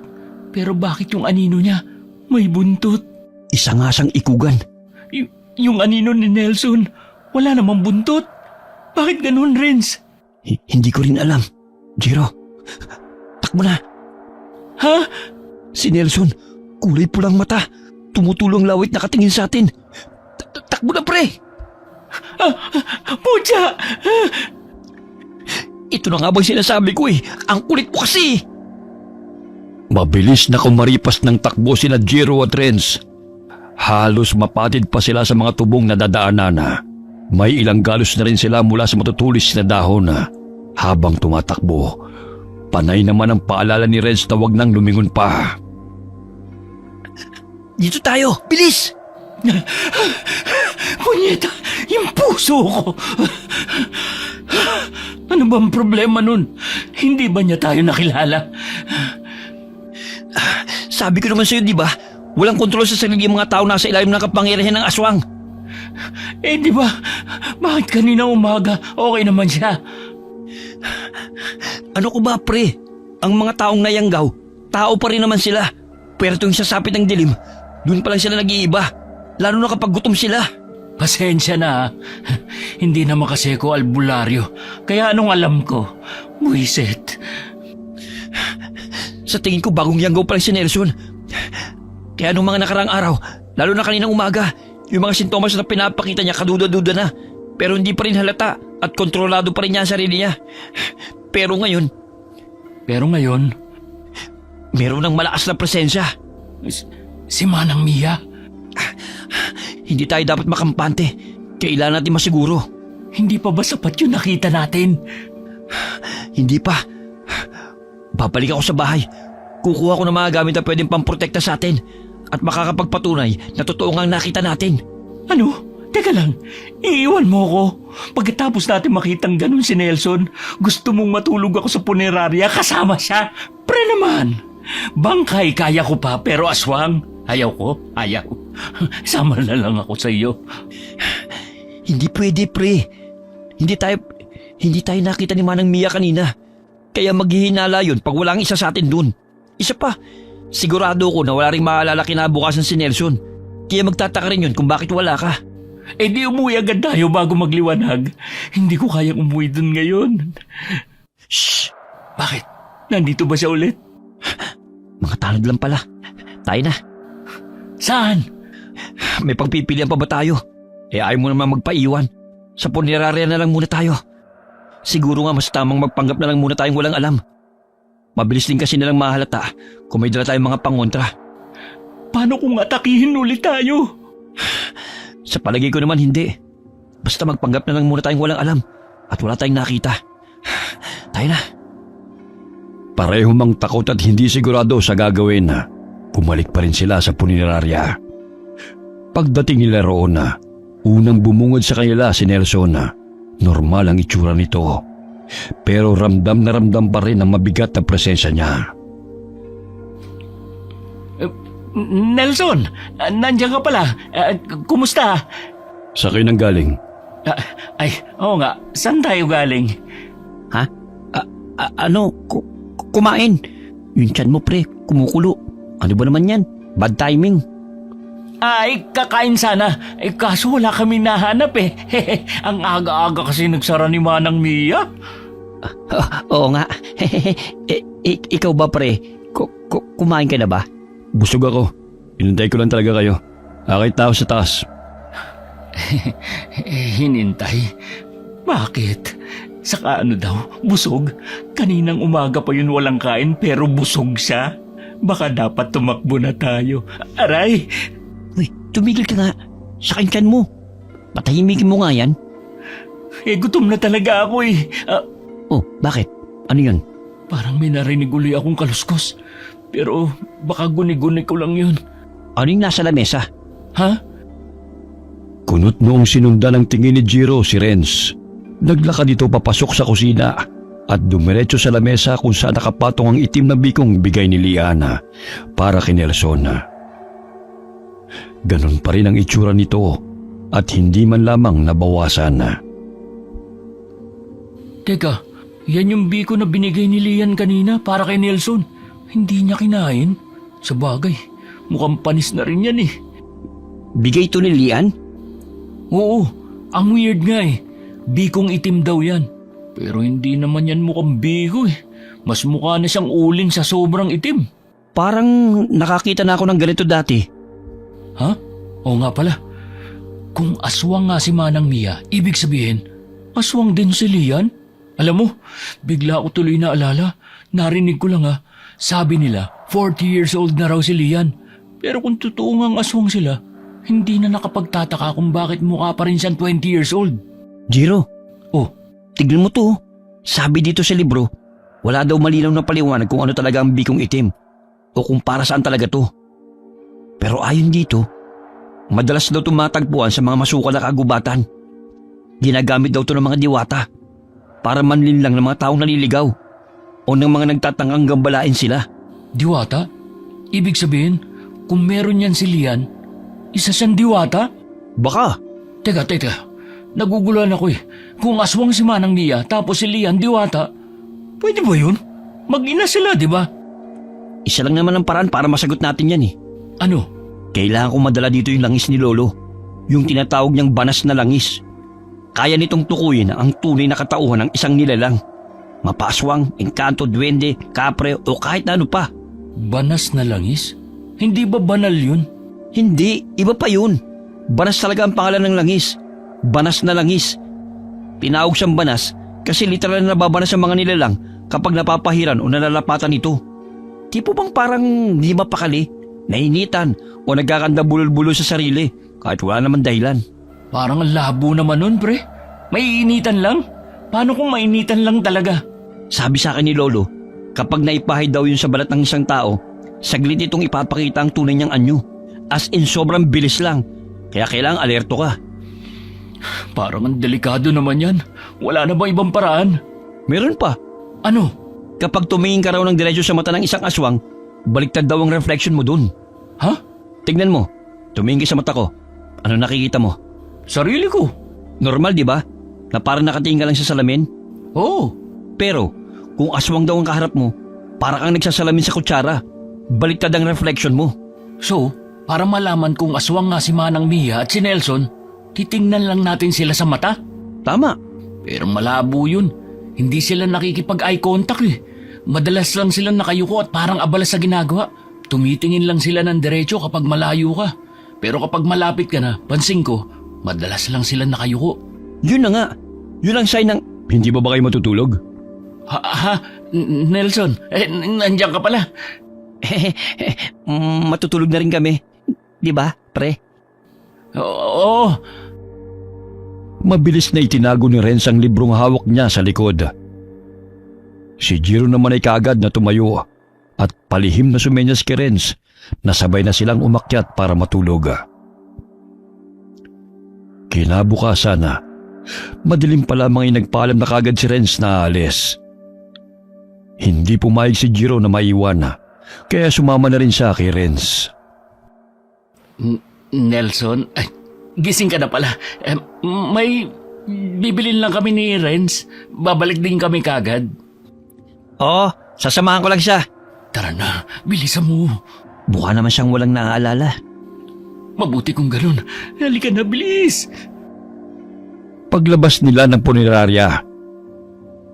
Pero bakit yung anino niya may buntot? Isa nga siyang ikugan. Yung anino ni Nelson, wala namang buntot. Bakit ganun, Renz? Hindi ko rin alam. Jiro, takbo na. Ha? Si Nelson, kulay pulang mata. Tumutulong lawit nakatingin sa atin. Takbo na, pre! Pucha! Ito na nga bang sinasabi ko eh. Ang kulit mo kasi. Mabilis na kumaripas ng takbo sina Jiro at Renz. Halos mapatid pa sila sa mga tubong na dadaanan. May ilang galos na rin sila mula sa matutulis na dahon. Habang tumatakbo, panay naman ang paalala ni Renz na wag nang lumingon pa. Dito tayo, bilis! Punyeta, yung puso ko. Ano bang problema nun? Hindi ba niya tayo nakilala? Sabi ko naman sa'yo, di ba? Walang kontrol sa sarili yung mga tao nasa ilalim ng kapangyarihan ng aswang. Eh di ba, bakit kanina umaga okay naman siya? Ano ko ba, pre? Ang mga taong nayanggaw, tao pa rin naman sila. Pero tuwing sasapit ng dilim, doon pa lang sila nag-iiba. Lalo na kapag gutom sila. Pasensya na. Hindi naman kasi ako albularyo. Kaya anong alam ko? Buisit. Sa tingin ko bagong yanggaw pa lang si Nelson. Kaya nung mga nakarang araw, lalo na kaninang umaga, yung mga sintomas na pinapakita niya kaduda-duda na. Pero hindi pa rin halata at kontrolado pa rin niya ang sarili niya. Pero ngayon, meron ng malakas na presensya. Si Manang Mia? Hindi tayo dapat makampante. Kailangan natin masiguro. Hindi pa ba sapat yung nakita natin? Hindi pa. Babalik ako sa bahay. Kukuha ko ng mga gamit na pwedeng pamprotekta sa atin at makakapagpatunay na totoo ngang nakita natin. Ano? Teka lang, iiwan mo ko. Pagkatapos natin makitang ganun si Nelson, gusto mong matulog ako sa punerarya kasama siya? Pre naman! Bangkay kaya ko pa pero aswang, ayaw ko, ayaw. Sama na lang ako sa iyo. Hindi pwede, pre. Hindi tayo nakita ni Manang Mia kanina. Kaya maghihinala yun pag walang isa sa atin dun. Isa pa, sigurado ko na wala rin maalala kinabukasan si Nelson. Kaya magtataka rin yun kung bakit wala ka. Eh di umuwi agad tayo bago magliwanag. Hindi ko kayang umuwi dun ngayon. Shh! Bakit? Nandito ba siya ulit? Mga tanod lang pala. Tayo na. Saan? May pagpipilian pa ba tayo? Eh ayaw mo naman magpaiwan. Sa punerarya na lang muna tayo. Siguro nga mas tamang magpanggap na lang muna tayong walang alam. Mabilis din kasi nalang mahalata kung may dala tayong mga pangontra. Paano kung atakihin ulit tayo? Sa palagay ko naman hindi. Basta magpanggap na lang muna tayong walang alam at wala tayong nakita. Tayo na. Pareho mang takot at hindi sigurado sa gagawin, bumalik pa rin sila sa punerarya. Pagdating nila roon, unang bumungad sa kanila si Nelson. Normal ang itsura nito. Pero ramdam na ramdam pa rin ang mabigat na presensya niya. Nelson, nandiyan ka pala. Kumusta? Sa kayo nang galing? Oo nga. Saan tayo galing? Ha? Kumain. Yung tiyan mo, pre, kumukulo. Ano ba naman yan? Bad timing. Kakain sana. Kaso wala kami nahanap eh. Ang aga-aga kasi nagsara ni Manang Mia. Oo nga. Ikaw ba, pre? Kumain ka na ba? Busog ako. Inintay ko lang talaga kayo. Akit tao sa taas. Hinintay? Bakit? Saka ano daw, busog? Kaninang umaga pa yun walang kain pero busog siya. Baka dapat tumakbo na tayo. Aray! Uy, tumigil ka nga. Sa tiyan mo. Patahimikin mo nga yan. Gutom na talaga ako eh. Oh, bakit? Ano yun? Parang may narinig uli akong kaluskos. Pero baka guni-guni ko lang yun. Ano yung nasa lamesa? Ha? Kunot noong sinundan ng tingin ni Jiro si Renz. Naglakad ito papasok sa kusina at dumiretso sa lamesa kung saan nakapatong ang itim na bikong bigay ni Liana para kay Nelson. Ganon pa rin ang itsura nito at hindi man lamang nabawasan. Teka, yan yung biko na binigay ni Lian kanina para kay Nelson. Hindi niya kinain? Sa bagay, mukhang panis na rin yan eh. Bigay ito ni Lian? Oo, ang weird nga eh. Bikong itim daw yan. Pero hindi naman yan mukhang biko eh. Mas mukha na siyang ulin sa sobrang itim. Parang nakakita na ako ng ganito dati. Ha? Oo nga pala. Kung aswang nga si Manang Mia, ibig sabihin, aswang din si Lian? Alam mo, bigla ako tuloy na alala. Narinig ko lang sabi nila, 40 years old na raw si Lian. Pero kung totoo ngang aswang sila, hindi na nakapagtataka kung bakit mukha pa rin siyang 20 years old. Jiro, Oh, tignan mo to. Sabi dito sa libro, wala daw malinaw na paliwanag kung ano talaga ang bikong itim o kung para saan talaga to. Pero ayon dito, madalas daw tumatagpuan sa mga masukal na kagubatan. Ginagamit daw to ng mga diwata para manlinlang ng mga taong naliligaw o ng mga nagtatangang gambalain sila. diwata? Ibig sabihin, kung meron yan si Lian, isa siyang diwata? Baka. Teka. Naguguluhan ako eh. Kung aswang si Manang Mia tapos si Lian diwata, pwede ba yun? Mag-ina sila, di ba? Isa lang naman ang paraan para masagot natin yan eh. Ano? Kailangan kong madala dito yung langis ni Lolo. Yung tinatawag niyang banas na langis. Kaya nitong tukuyin ang tunay na katauhan ng isang nilalang. Mapaswang, engkanto, duwende, kapre o kahit na ano pa. Banas na langis? Hindi ba banal yun? Hindi, iba pa yun. Banas talaga ang pangalan ng langis. Banas na langis. Tinawag siyang banas kasi literal na nababanas ang mga nilalang kapag napapahiran o nalalapatan ito. Tipo bang parang hindi mapakali, nainitan o nagkakanda bulol-bulol sa sarili kahit wala naman dahilan. Parang ang labo naman nun, pre. May initan lang? Paano kung mainitan lang talaga? Sabi sa akin ni Lolo, kapag naipahid daw yun sa balat ng isang tao, saglit itong ipapakita ang tunay niyang anyo. As in sobrang bilis lang. Kaya kailangang alerto ka. Parang ang delikado naman yan. Wala na ba ibang paraan? Meron pa. Ano? Kapag tumingin ka raw ng diretso sa mata ng isang aswang, baliktad daw ang reflection mo dun. Ha? Tignan mo, tumingin ka sa mata ko. Ano nakikita mo? Sarili ko. Normal, di ba? Na parang nakatingin ka lang sa salamin? Oo. Pero, kung aswang daw ang kaharap mo, para kang nagsasalamin sa kutsara. Baliktad ang reflection mo. So, para malaman kung aswang nga si Manang Mia at si Nelson, titingnan lang natin sila sa mata. Tama. Pero malabo yun. Hindi sila nakikipag-eye contact eh. Madalas lang silang nakayuko at parang abala sa ginagawa. Tumitingin lang sila ng diretso kapag malayo ka. Pero kapag malapit ka na, pansin ko, madalas lang silang nakayuko. Yun na nga. Yun ang sign ng... Hindi ba kayo matutulog? Nelson, nandiyan ka pala. Matutulog na rin kami. Di ba, pre? Oo. Mabilis na itinago ni Renz ang librong hawak niya sa likod. Si Jiro naman ay kaagad na tumayo at palihim na sumenyas kay Renz na sabay na silang umakyat para matulog. Kinabukasan na, madilim pa lamang ay nagpaalam na kaagad si Renz na aalis. Hindi pumayag si Jiro na maiwan, kaya sumama na rin siya kay Renz. Nelson, gising ka na pala. May bibilin lang kami ni Renz. Babalik din kami kagad. Oo, sasamahan ko lang siya. Tara na, bilisan mo. Mukha naman siyang walang naaalala. Mabuti kung ganun. Halika na, bilis. Paglabas nila ng punerarya,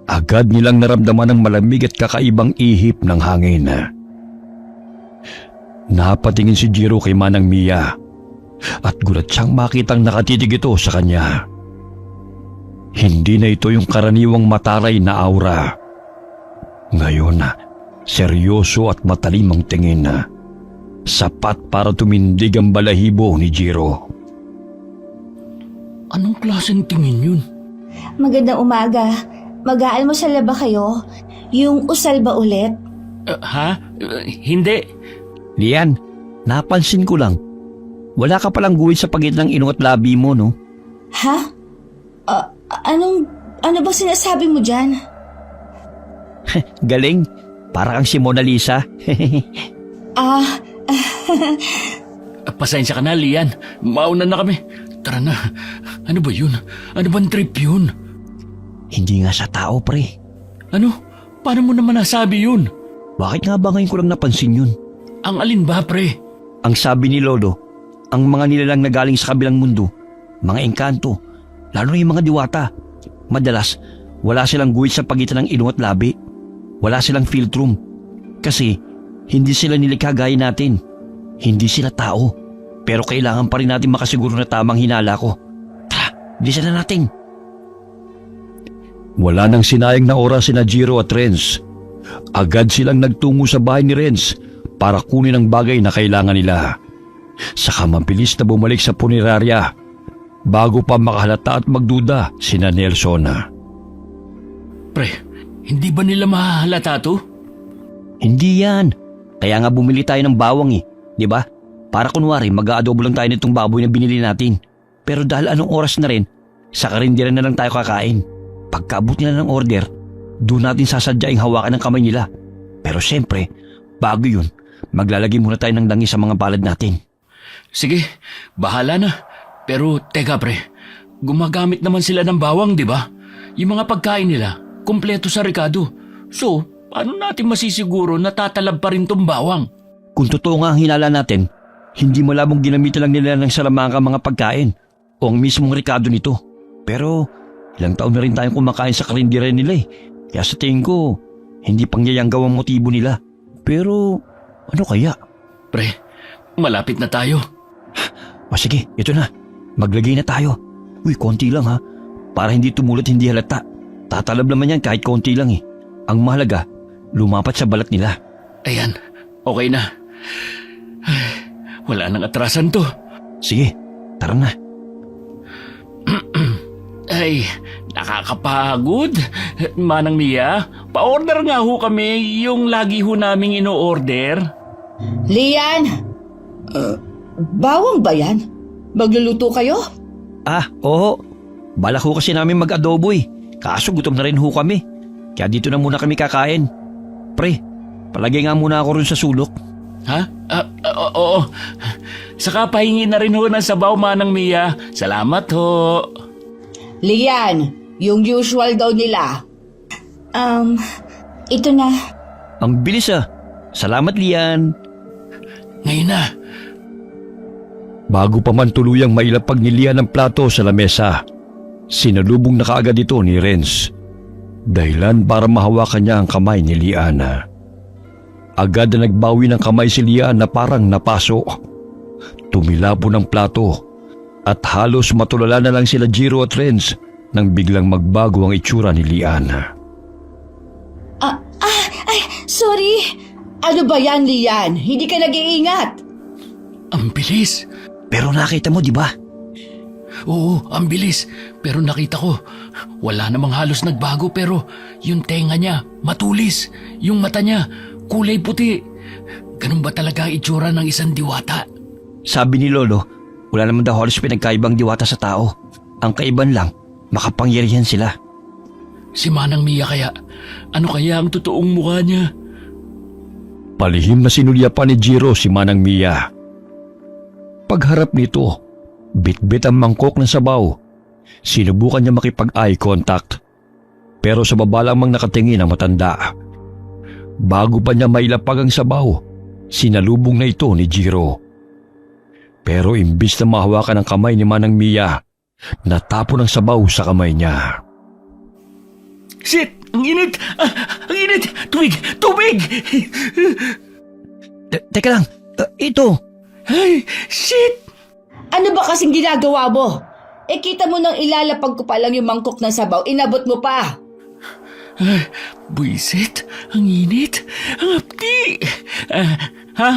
agad nilang naramdaman ang malamig at kakaibang ihip ng hangin. Napatingin si Jiro kay Manang Mia at gulat siyang makitang nakatitig ito sa kanya. Hindi na ito yung karaniwang mataray na aura. Ngayon, seryoso at matalim ang tingin. Sapat para tumindig ang balahibo ni Jiro. Anong klaseng tingin yun? Magandang umaga. Mag-aalmusal ba kayo? Yung usal ba ulit? Hindi. Lian, napansin ko lang. Wala ka palang guhit sa pagitan ng ilong at labi mo, no? Ha? Ano ba sinasabi mo dyan? Galing. Para kang si Mona Lisa. Pasensya ka na, Lian. Mauna na kami. Tara na. Ano ba yun? Ano bang trip yun? Hindi nga sa tao, pre. Ano? Paano mo naman nasabi yun? Bakit nga ba ngayon ko lang napansin yun? Ang alin ba, pre? Ang sabi ni Lolo, ang mga nilalang na galing sa kabilang mundo, mga engkanto, lalo na yung mga diwata, madalas wala silang guhit sa pagitan ng ilong at labi. Wala silang philtrum. Kasi hindi sila nilikha gaya natin. Hindi sila tao. Pero kailangan pa rin natin makasiguro na tamang hinala ko. Tara, bilisan na natin. Wala nang sinayang na oras sina Jiro at Renz. Agad silang nagtungo sa bahay ni Renz para kunin ang bagay na kailangan nila. Saka mabilis na bumalik sa punerarya bago pa makahalata at magduda sina Nelson. Pre, hindi ba nila mahahalata to? Hindi yan. Kaya nga bumili tayo ng bawang di ba? Para kunwari mag-aadobo lang tayo nitong baboy na binili natin. Pero dahil anong oras na rin, sa karinderya na lang tayo kakain. Pagkaabot nila ng order, doon natin sasadyaing hawakan ng kamay nila. Pero siyempre, bago yun, maglalagay muna tayo ng langis sa mga palad natin. Sige, bahala na. Pero teka pre, gumagamit naman sila ng bawang, di ba? Yung mga pagkain nila, kumpleto sa rekado. So, paano natin masisiguro na tatalab pa rin tong bawang? Kung totoo nga ang hinala natin, hindi malabong ginamitan lang nila ng salamangka mga pagkain o ang mismong rekado nito. Pero ilang taon na rin tayong kumakain sa karinderya nila Kaya sa tingin ko, hindi pangyayanggaw ang motibo nila. Pero ano kaya? Pre, malapit na tayo. O sige, ito na. Maglagay na tayo. Uy, konti lang ha. Para hindi tumulot, hindi halata. Tatalab naman yan kahit konti lang Ang mahalaga, lumapat sa balat nila. Ayan, okay na. Wala nang atrasan to. Sige, tara na. Ay, nakakapagod. Manang Mia, pa-order nga ho kami yung lagi ho naming ino-order. Lian! Bawang ba yan? Magluluto kayo? Oo. Balak ho kasi namin mag-adobo Kaso gutom na rin ho kami. Kaya dito na muna kami kakain. Pre, palagay nga muna ako rin sa sulok. Ha? Oo. Saka pahingi na rin ho ng sabaw, Manang Mia. Salamat ho. Lian, yung usual daw nila. Ito na. Ang bilis ah. Salamat, Lian. Ngayon na. Bago pa man tuluyang mailapag ni Lian ang plato sa lamesa, sinalubong na kaagad ito ni Renz. Dahilan para mahawakan niya ang kamay ni Lian. Agad na nagbawi ng kamay si Lian na parang napaso. Tumilabo ng plato at halos matulala na lang sila Jiro at Renz nang biglang magbago ang itsura ni Lian. Sorry. Ano ba yan, Lian? Hindi ka nag-iingat. Ang bilis. Pero nakita mo, di ba? Oo, ang bilis. Pero nakita ko, wala namang halos nagbago pero yung tenga niya, matulis. Yung mata niya, kulay puti. Ganun ba talaga ang itsura ng isang diwata? Sabi ni Lolo, wala naman daw halos pinagkaibang diwata sa tao. Ang kaiban lang, makapangyarihan sila. Si Manang Mia kaya? Ano kaya ang totoong mukha niya? Palihim na sinulya pa ni Jiro si Manang Mia. Pagharap nito, bitbit ang mangkok ng sabaw. Sinubukan niya makipag-eye contact. Pero sa baba lamang nakatingin ang matanda. Bago pa niya mailapag ang sabaw, sinalubong na ito ni Jiro. Pero imbis na mahawakan ang kamay ni Manang Mia, natapon ang sabaw sa kamay niya. Shit! Ang init! Ang init! Tubig! Tubig! Teka lang, ito. Ay! Shit! Ano ba kasing ginagawa mo? Kita mo nang ilalapag ko pa lang yung mangkok ng sabaw, inabot mo pa. Ay, buisit! Ang init! Ang apti! Ha?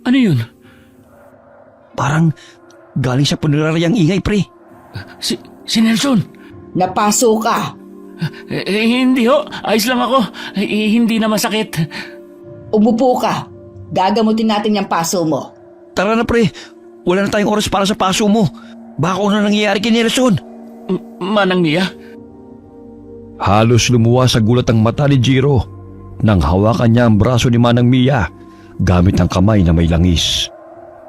Ano yun? Parang galing sa puneraryang ingay, pre. Si Nelson! Napaso ka. Hindi ho. Ayos lang ako. Hindi na masakit. Umupo ka. Gagamutin natin yung paso mo. Tara na, pre. Wala na tayong oras para sa paso mo. Baka ano nangyayari kay Nelson. Manang Mia? Halos lumuwa sa gulat ang mata ni Jiro nang hawakan niya ang braso ni Manang Mia gamit ang kamay na may langis.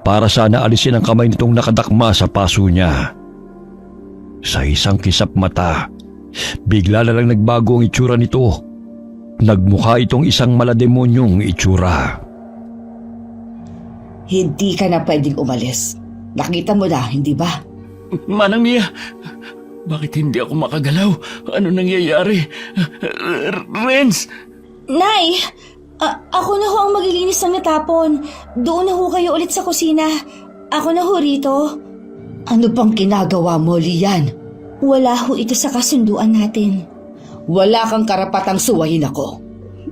Para sana alisin ang kamay nitong nakadakma sa paso niya. Sa isang kisap mata, bigla na lang nagbago ang itsura nito. Nagmukha itong isang malademonyong itsura. Hindi ka na pwedeng umalis. Nakita mo na, hindi ba? Manang Mia, bakit hindi ako makagalaw? Ano nangyayari? Renz! Nay! Ako na ho ang maglilinis ng natapon. Doon na ho kayo ulit sa kusina. Ako na ho rito. Ano bang ginagawa mo, Lian? Wala ho ito sa kasunduan natin. Wala kang karapatang suwayin ako.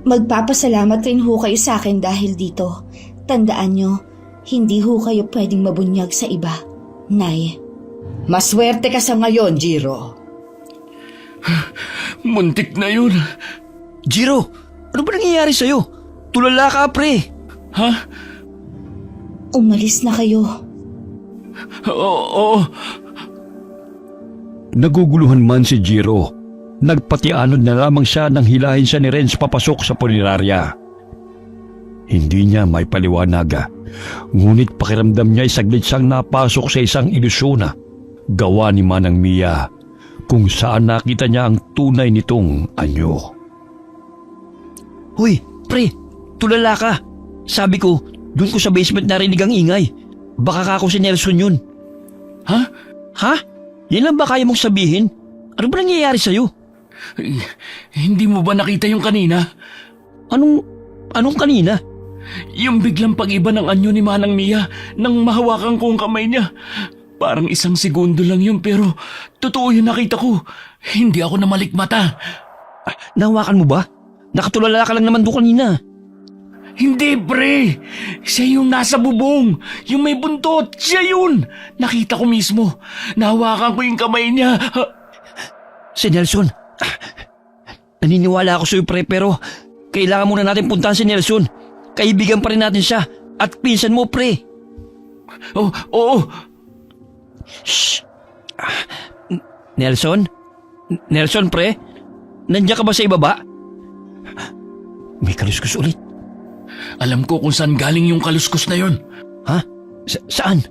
Magpapasalamat rin ho kayo sa akin dahil dito. Tandaan nyo, hindi ho kayo pwedeng mabunyag sa iba. Nay. Maswerte ka sa ngayon, Jiro. Muntik na yun. Jiro, ano ba nangyayari sa'yo? Tulala ka, pre. Ha? Umalis na kayo. Oo. Naguguluhan man si Jiro, nagpatianod na lamang siya nang hilahin siya ni Renz papasok sa punerarya. Hindi niya may paliwanag, ngunit pakiramdam niya ay saglit siyang napasok sa isang ilusyon gawa ni Manang Mia, kung saan nakita niya ang tunay nitong anyo. Hoy, pre, tulala ka. Sabi ko, doon ko sa basement narinig ang ingay. Baka kako si Nelson yun. Ha? Ha? Yan lang ba kaya mong sabihin? Ano ba nangyayari sa'yo? Hindi mo ba nakita yung kanina? Anong kanina? Yung biglang pag-iba ng anyo ni Manang Mia nang mahawakan ko ang kamay niya. Parang 1 segundo lang yun pero totoo yung nakita ko. Hindi ako namalikmata. Nahawakan mo ba? Nakatulala ka lang naman doon kanina. Hindi, pre. Siya yung nasa bubong. Yung may buntot. Siya yun. Nakita ko mismo. Nahawakan ko yung kamay niya. Si Nelson. Naniniwala ako sa'yo, pre, pero kailangan muna natin puntahan si Nelson. Kaibigan pa rin natin siya. At pinsan mo, pre. Oo. Shh. Nelson? Nelson, pre? Nandiyan ka ba sa ibaba? May kaluskus ulit. Alam ko kung saan galing yung kaluskos na yon. Ha? Saan?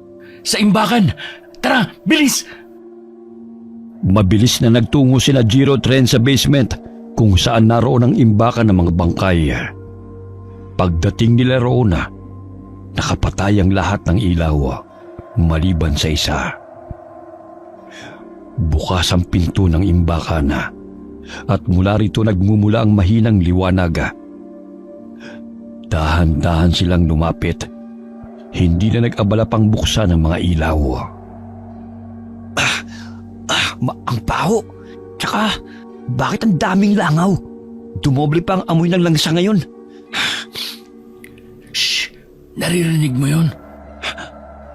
Sa imbakan! Tara, bilis! Mabilis na nagtungo sila Jiro at Renz sa basement kung saan naroon ang imbakan ng mga bangkay. Pagdating nila roon, nakapatay ang lahat ng ilaw maliban sa isa. Bukas ang pinto ng imbakan at mula rito nagmumula ang mahinang liwanag. Dahan-dahan silang lumapit. Hindi na nag-abala pang buksan ang mga ilaw. Ang baho. Tsaka, bakit ang daming langaw? Dumoble pa ang amoy ng langsa ngayon. Shh! Naririnig mo yon?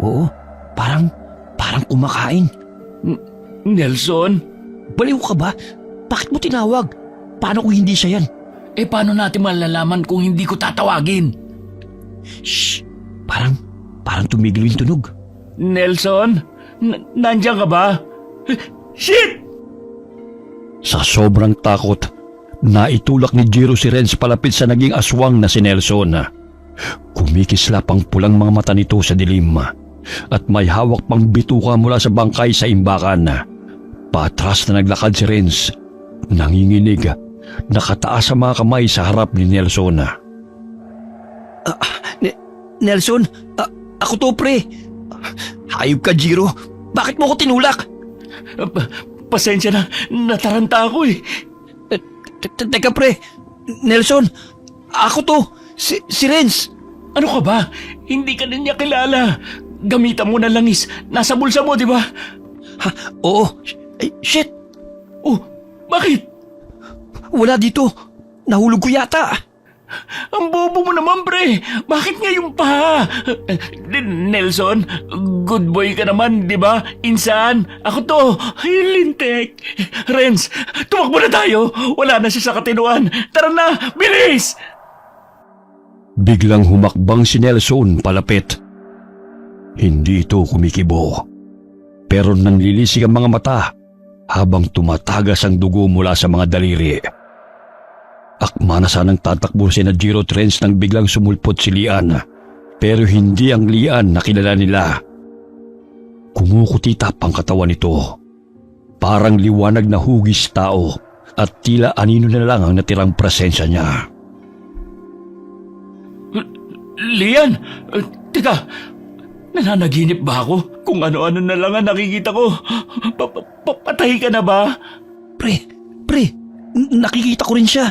Oo, parang kumakain. Nelson? Baliw ka ba? Bakit mo tinawag? Paano kung hindi siya yan? Eh paano natin malalaman kung hindi ko tatawagin? Shh! Parang tumigil yung tunog. Nelson? Nandiyan ka ba? Shit! Sa sobrang takot, naitulak ni Jiro si Renz palapit sa naging aswang na si Nelson. Kumikislap ang pulang mga mata nito sa dilim at may hawak pang bituka mula sa bangkay sa imbakan. Patras na naglakad si Renz, nanginginig, nakataas sa mga kamay sa harap ni Nelson. Nelson, ako to pre. Hayop ka, Jiro. Bakit mo ko tinulak? Pasensya na, nataranta ako eh. Teka pre, Nelson, ako to, si Renz. Ano ka ba? Hindi ka na niya kilala. Gamitan mo na langis. Nasa bulsa mo, di ba? Ha? Oo. Ay, shit, Oh, bakit? wala dito. Nahulog ko yata. Ang bobo mo naman, pre. Bakit ngayon pa? Nelson, good boy ka naman, di ba? Insan, ako to. Ay, lintek. Renz, tumakbo na tayo. Wala na siya sa katinuan. Tara na, bilis! Biglang humakbang si Nelson palapit. Hindi ito kumikibo, pero nanlilisik ang mga mata habang tumatagas ang dugo mula sa mga daliri. Akma na sanang tatakbo si Jiro at Renz nang biglang sumulpot si Lian, pero hindi ang Lian na kilala nila. Kumukutitap ang katawan nito. Parang liwanag na hugis tao at tila anino na lang ang natirang presensya niya. Lian, teka, nananaginip ba ako? Kung ano-ano na lang ang nakikita ko. Patay ka na ba? Pre, nakikita ko rin siya.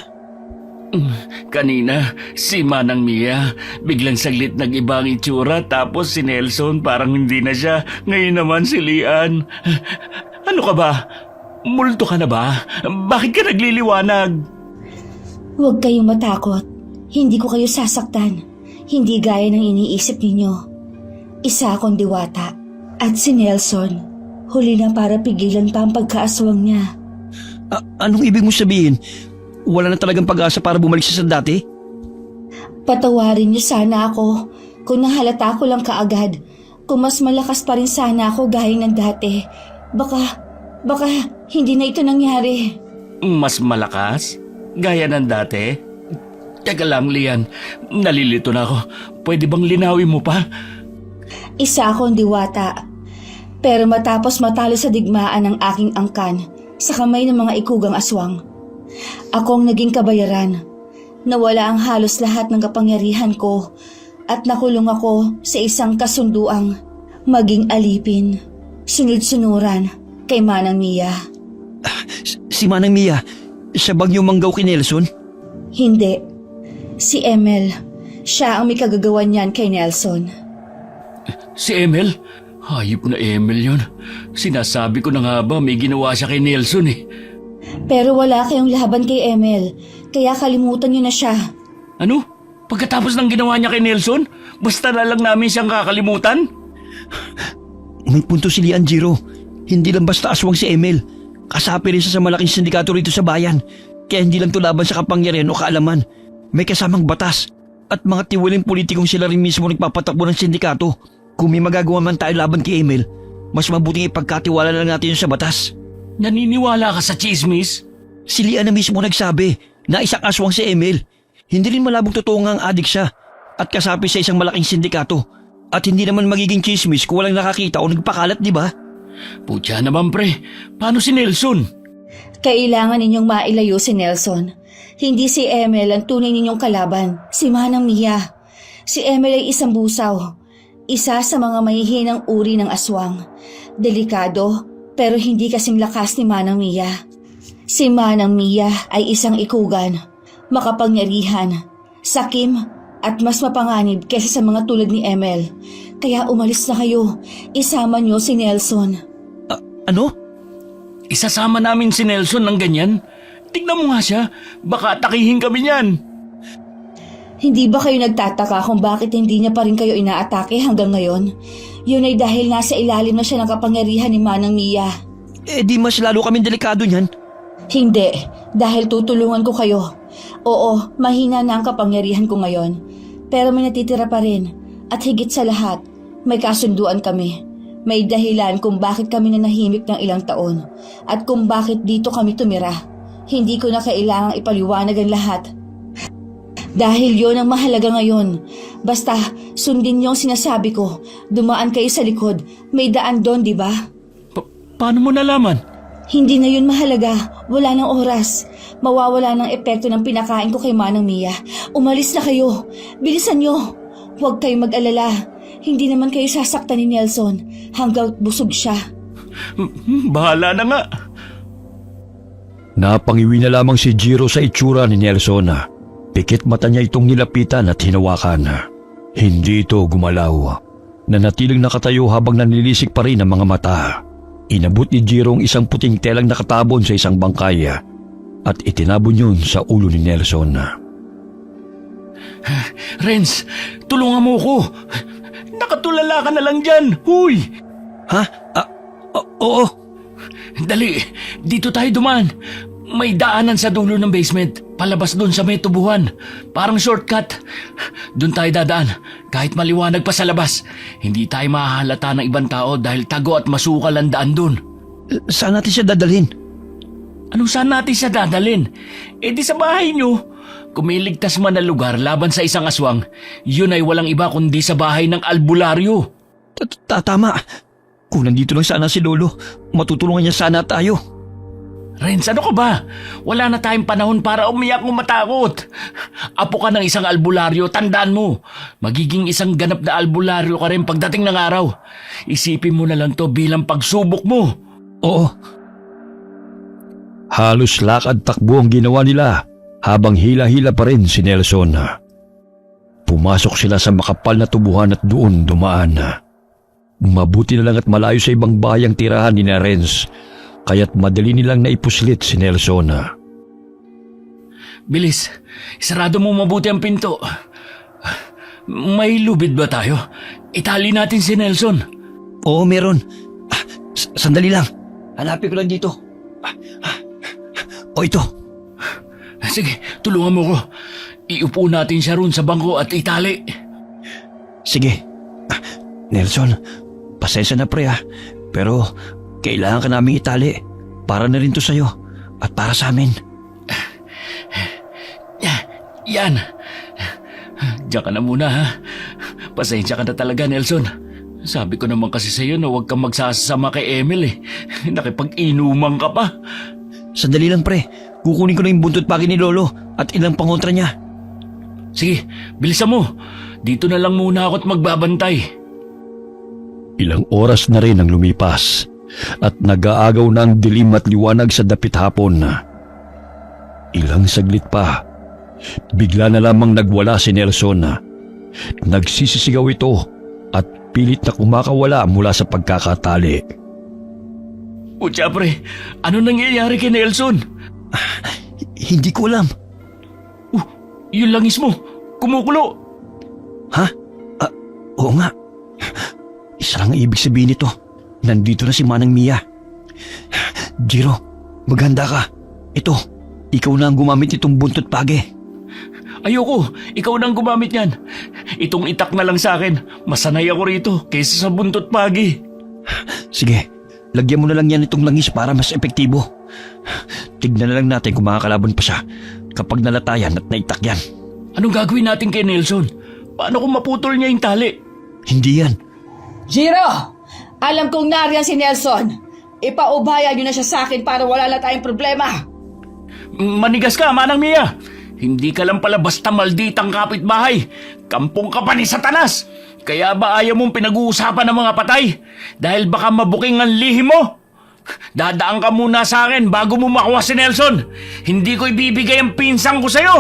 Kanina, si Manang Mia, biglang saglit nag-iba ang itsura tapos si Nelson parang hindi na siya. Ngayon naman si Lian. Ano ka ba? Multo ka na ba? Bakit ka nagliliwanag? Huwag kayong matakot. Hindi ko kayo sasaktan. Hindi gaya ng iniisip ninyo. Isa akong diwata. At si Nelson, huli na para pigilan pa ang pagkaaswang niya. Anong ibig mo sabihin? Wala na talagang pag-asa para bumalik siya sa dati? Patawarin niyo sana ako kung nahalata ko lang kaagad. Kung mas malakas pa rin sana ako gaya ng dati. Baka hindi na ito nangyari. Mas malakas? Gaya ng dati? Teka lang, Lian. Nalilito na ako. Pwede bang linawin mo pa? Isa akong diwata. Pero matapos matalo sa digmaan ng aking angkan sa kamay ng mga ikugang aswang, akong naging kabayaran. Nawala ang halos lahat ng kapangyarihan ko at nakulong ako sa isang kasunduang maging alipin, sunod-sunuran kay Manang Mia. Si Manang Mia, siya bang yung manggaw kay Nelson? Hindi. Si Emel. Siya ang may kagagawan niyan kay Nelson. Si Emel? Hayop na Emel yun. Sinasabi ko na nga ba may ginawa siya kay Nelson eh. Pero wala kayong laban kay Emel, kaya kalimutan niyo na siya. Ano? Pagkatapos ng ginawa niya kay Nelson, basta na lang namin siyang kakalimutan? May punto si Lian, Jiro. Hindi lang basta aswang si Emel. Kasapi rin siya sa malaking sindikato rito sa bayan. Kaya hindi lang to laban sa kapangyarihan o kaalaman. May kasamang batas. At mga tiwaling politikong sila rin mismo nagpapatakbo ng sindikato. Kung may magagawa man tayo laban kay Emel, mas mabuting ipagkatiwala na lang natin yun sa batas. Naniniwala ka sa chismis? Si Lian na mismo nagsabi na isang aswang si Emel. Hindi rin malabong totoo nga ang adik siya at kasapi sa isang malaking sindikato. At hindi naman magiging chismis kung walang nakakita o nagpakalat, di ba? Putya naman pre, paano si Nelson? Kailangan ninyong mailayo si Nelson. Hindi si Emil ang tunay ninyong kalaban, si Manang Mia. Si Emil ay isang busaw, isa sa mga mahihinang uri ng aswang. Delikado, pero hindi kasing lakas ni Manang Mia. Si Manang Mia ay isang ikugan, makapangyarihan, sakim at mas mapanganib kaysa sa mga tulad ni Emil. Kaya umalis na kayo, isama niyo si Nelson. Ano? Isasama namin si Nelson ng ganyan? Tignan mo nga siya, baka atakihin kami niyan. Hindi ba kayo nagtataka kung bakit hindi niya pa rin kayo inaatake hanggang ngayon? Yun ay dahil nasa ilalim na siya ng kapangyarihan ni Manang Mia. Eh di mas lalo kaming delikado niyan. Hindi, dahil tutulungan ko kayo. Oo, mahina na ang kapangyarihan ko ngayon. Pero may natitira pa rin. At higit sa lahat, may kasunduan kami. May dahilan kung bakit kami nanahimik ng ilang taon. At kung bakit dito kami tumira. Hindi ko na kailangang ipaliwanag ang lahat. Dahil yon ang mahalaga ngayon. Basta, sundin niyo ang sinasabi ko. Dumaan kayo sa likod. May daan doon, di ba? Paano mo nalaman? Hindi na yun mahalaga. Wala nang oras. Mawawala ng epekto ng pinakain ko kay Manang Mia. Umalis na kayo. Bilisan nyo. Huwag kayong mag-alala. Hindi naman kayo sasaktan ni Nelson hanggang busog siya. Bahala na nga. Napangiwi na lamang si Jiro sa itsura ni Nelson. Pikit mata niya itong nilapitan at hinawakan. Hindi ito gumalaw. Nanatiling nakatayo habang nanilisik pa rin ang mga mata. Inabot ni Jiro ang isang puting telang nakatabon sa isang bangkay at itinabon yun sa ulo ni Nelson. Renz, tulungan mo ko. Nakatulala ka na lang dyan. Huy! Ha? Oo. Dali, dito tayo dumaan. May daanan sa dulo ng basement, palabas doon sa may tubuhan. Parang shortcut. Doon tayo dadaan, kahit maliwanag pa sa labas. Hindi tayo mahahalata ng ibang tao dahil tago at masukal ang daan doon. Saan natin siya dadalhin? Anong saan natin siya dadalhin? Eh di sa bahay nyo. Kung may ligtas man na lugar laban sa isang aswang, yun ay walang iba kundi sa bahay ng albularyo. Tama. Kung nandito lang sana si Lolo, matutulungan niya sana tayo. Renz, ano ka ba? Wala na tayong panahon para umiyak o matakot. Apo ka ng isang albularyo, tandaan mo. Magiging isang ganap na albularyo ka rin pagdating ng araw. Isipin mo na lang to bilang pagsubok mo. Oo. Halos lakad takbo ang ginawa nila habang hila-hila pa rin si Nelson. Pumasok sila sa makapal na tubuhan at doon dumaan. Mabuti na lang at malayo sa ibang bayang tirahan ni Renz, kaya't madali nilang naipuslit si Nelson. Bilis, isarado mo mabuti ang pinto. May lubid ba tayo? Itali natin si Nelson. Oo, meron. Sandali lang. Hanapin ko lang dito. O ito. Sige, tulungan mo ko. Iupo natin siya roon sa bangko at itali. Sige. Nelson, pasensya na pre pero kailangan ka namin itali. Para na rin to sa'yo at para sa amin. Yan. Diyan ka na muna ha. Pasensya ka na talaga, Nelson. Sabi ko naman kasi sa'yo na huwag kang magsasama kay Emil eh. Nakipag-inuman ka pa. Sandali lang pre. Kukunin ko na yung buntot pagi ni Lolo at ilang pangontra niya. Sige, bilisan mo. Dito na lang muna ako at magbabantay. Ilang oras na rin ang lumipas at nag-aagaw na ang dilim at liwanag sa dapit hapon. Ilang saglit pa, bigla na lamang nagwala si Nelson. Nagsisisigaw ito at pilit na kumakawala mula sa pagkakatali. Utya pre, ano nangyayari kay Nelson? Hindi ko alam. Yung langis mo, kumukulo. Ha? Oo nga. Isa lang ang ibig sabihin nito. Nandito na si Manang Mia. Jiro, maghanda ka. Ito, ikaw na ang gumamit itong buntot pagi. Ayoko, ikaw nang gumamit yan. Itong itak na lang sa akin. Masanay ako rito kaysa sa buntot pagi. Sige, lagyan mo na lang yan itong langis para mas epektibo. Tignan na lang natin kung makakalaban pa siya kapag nalatayan at naitak yan. Anong gagawin natin kay Nelson? Paano kung maputol niya yung tali? Hindi yan. Jiro! Alam kong nariyan si Nelson. Ipaubaya nyo na siya sa akin para wala na tayong problema. Manigas ka, Manang Mia. Hindi ka lang pala basta malditang kapitbahay. Kampong ka pa ni Satanas. Kaya ba ayaw mong pinag-uusapan ng mga patay? Dahil baka mabuking ang lihim mo? Dadaan ka muna sa akin bago mo makuha si Nelson. Hindi ko ibibigay ang pinsang ko sa'yo.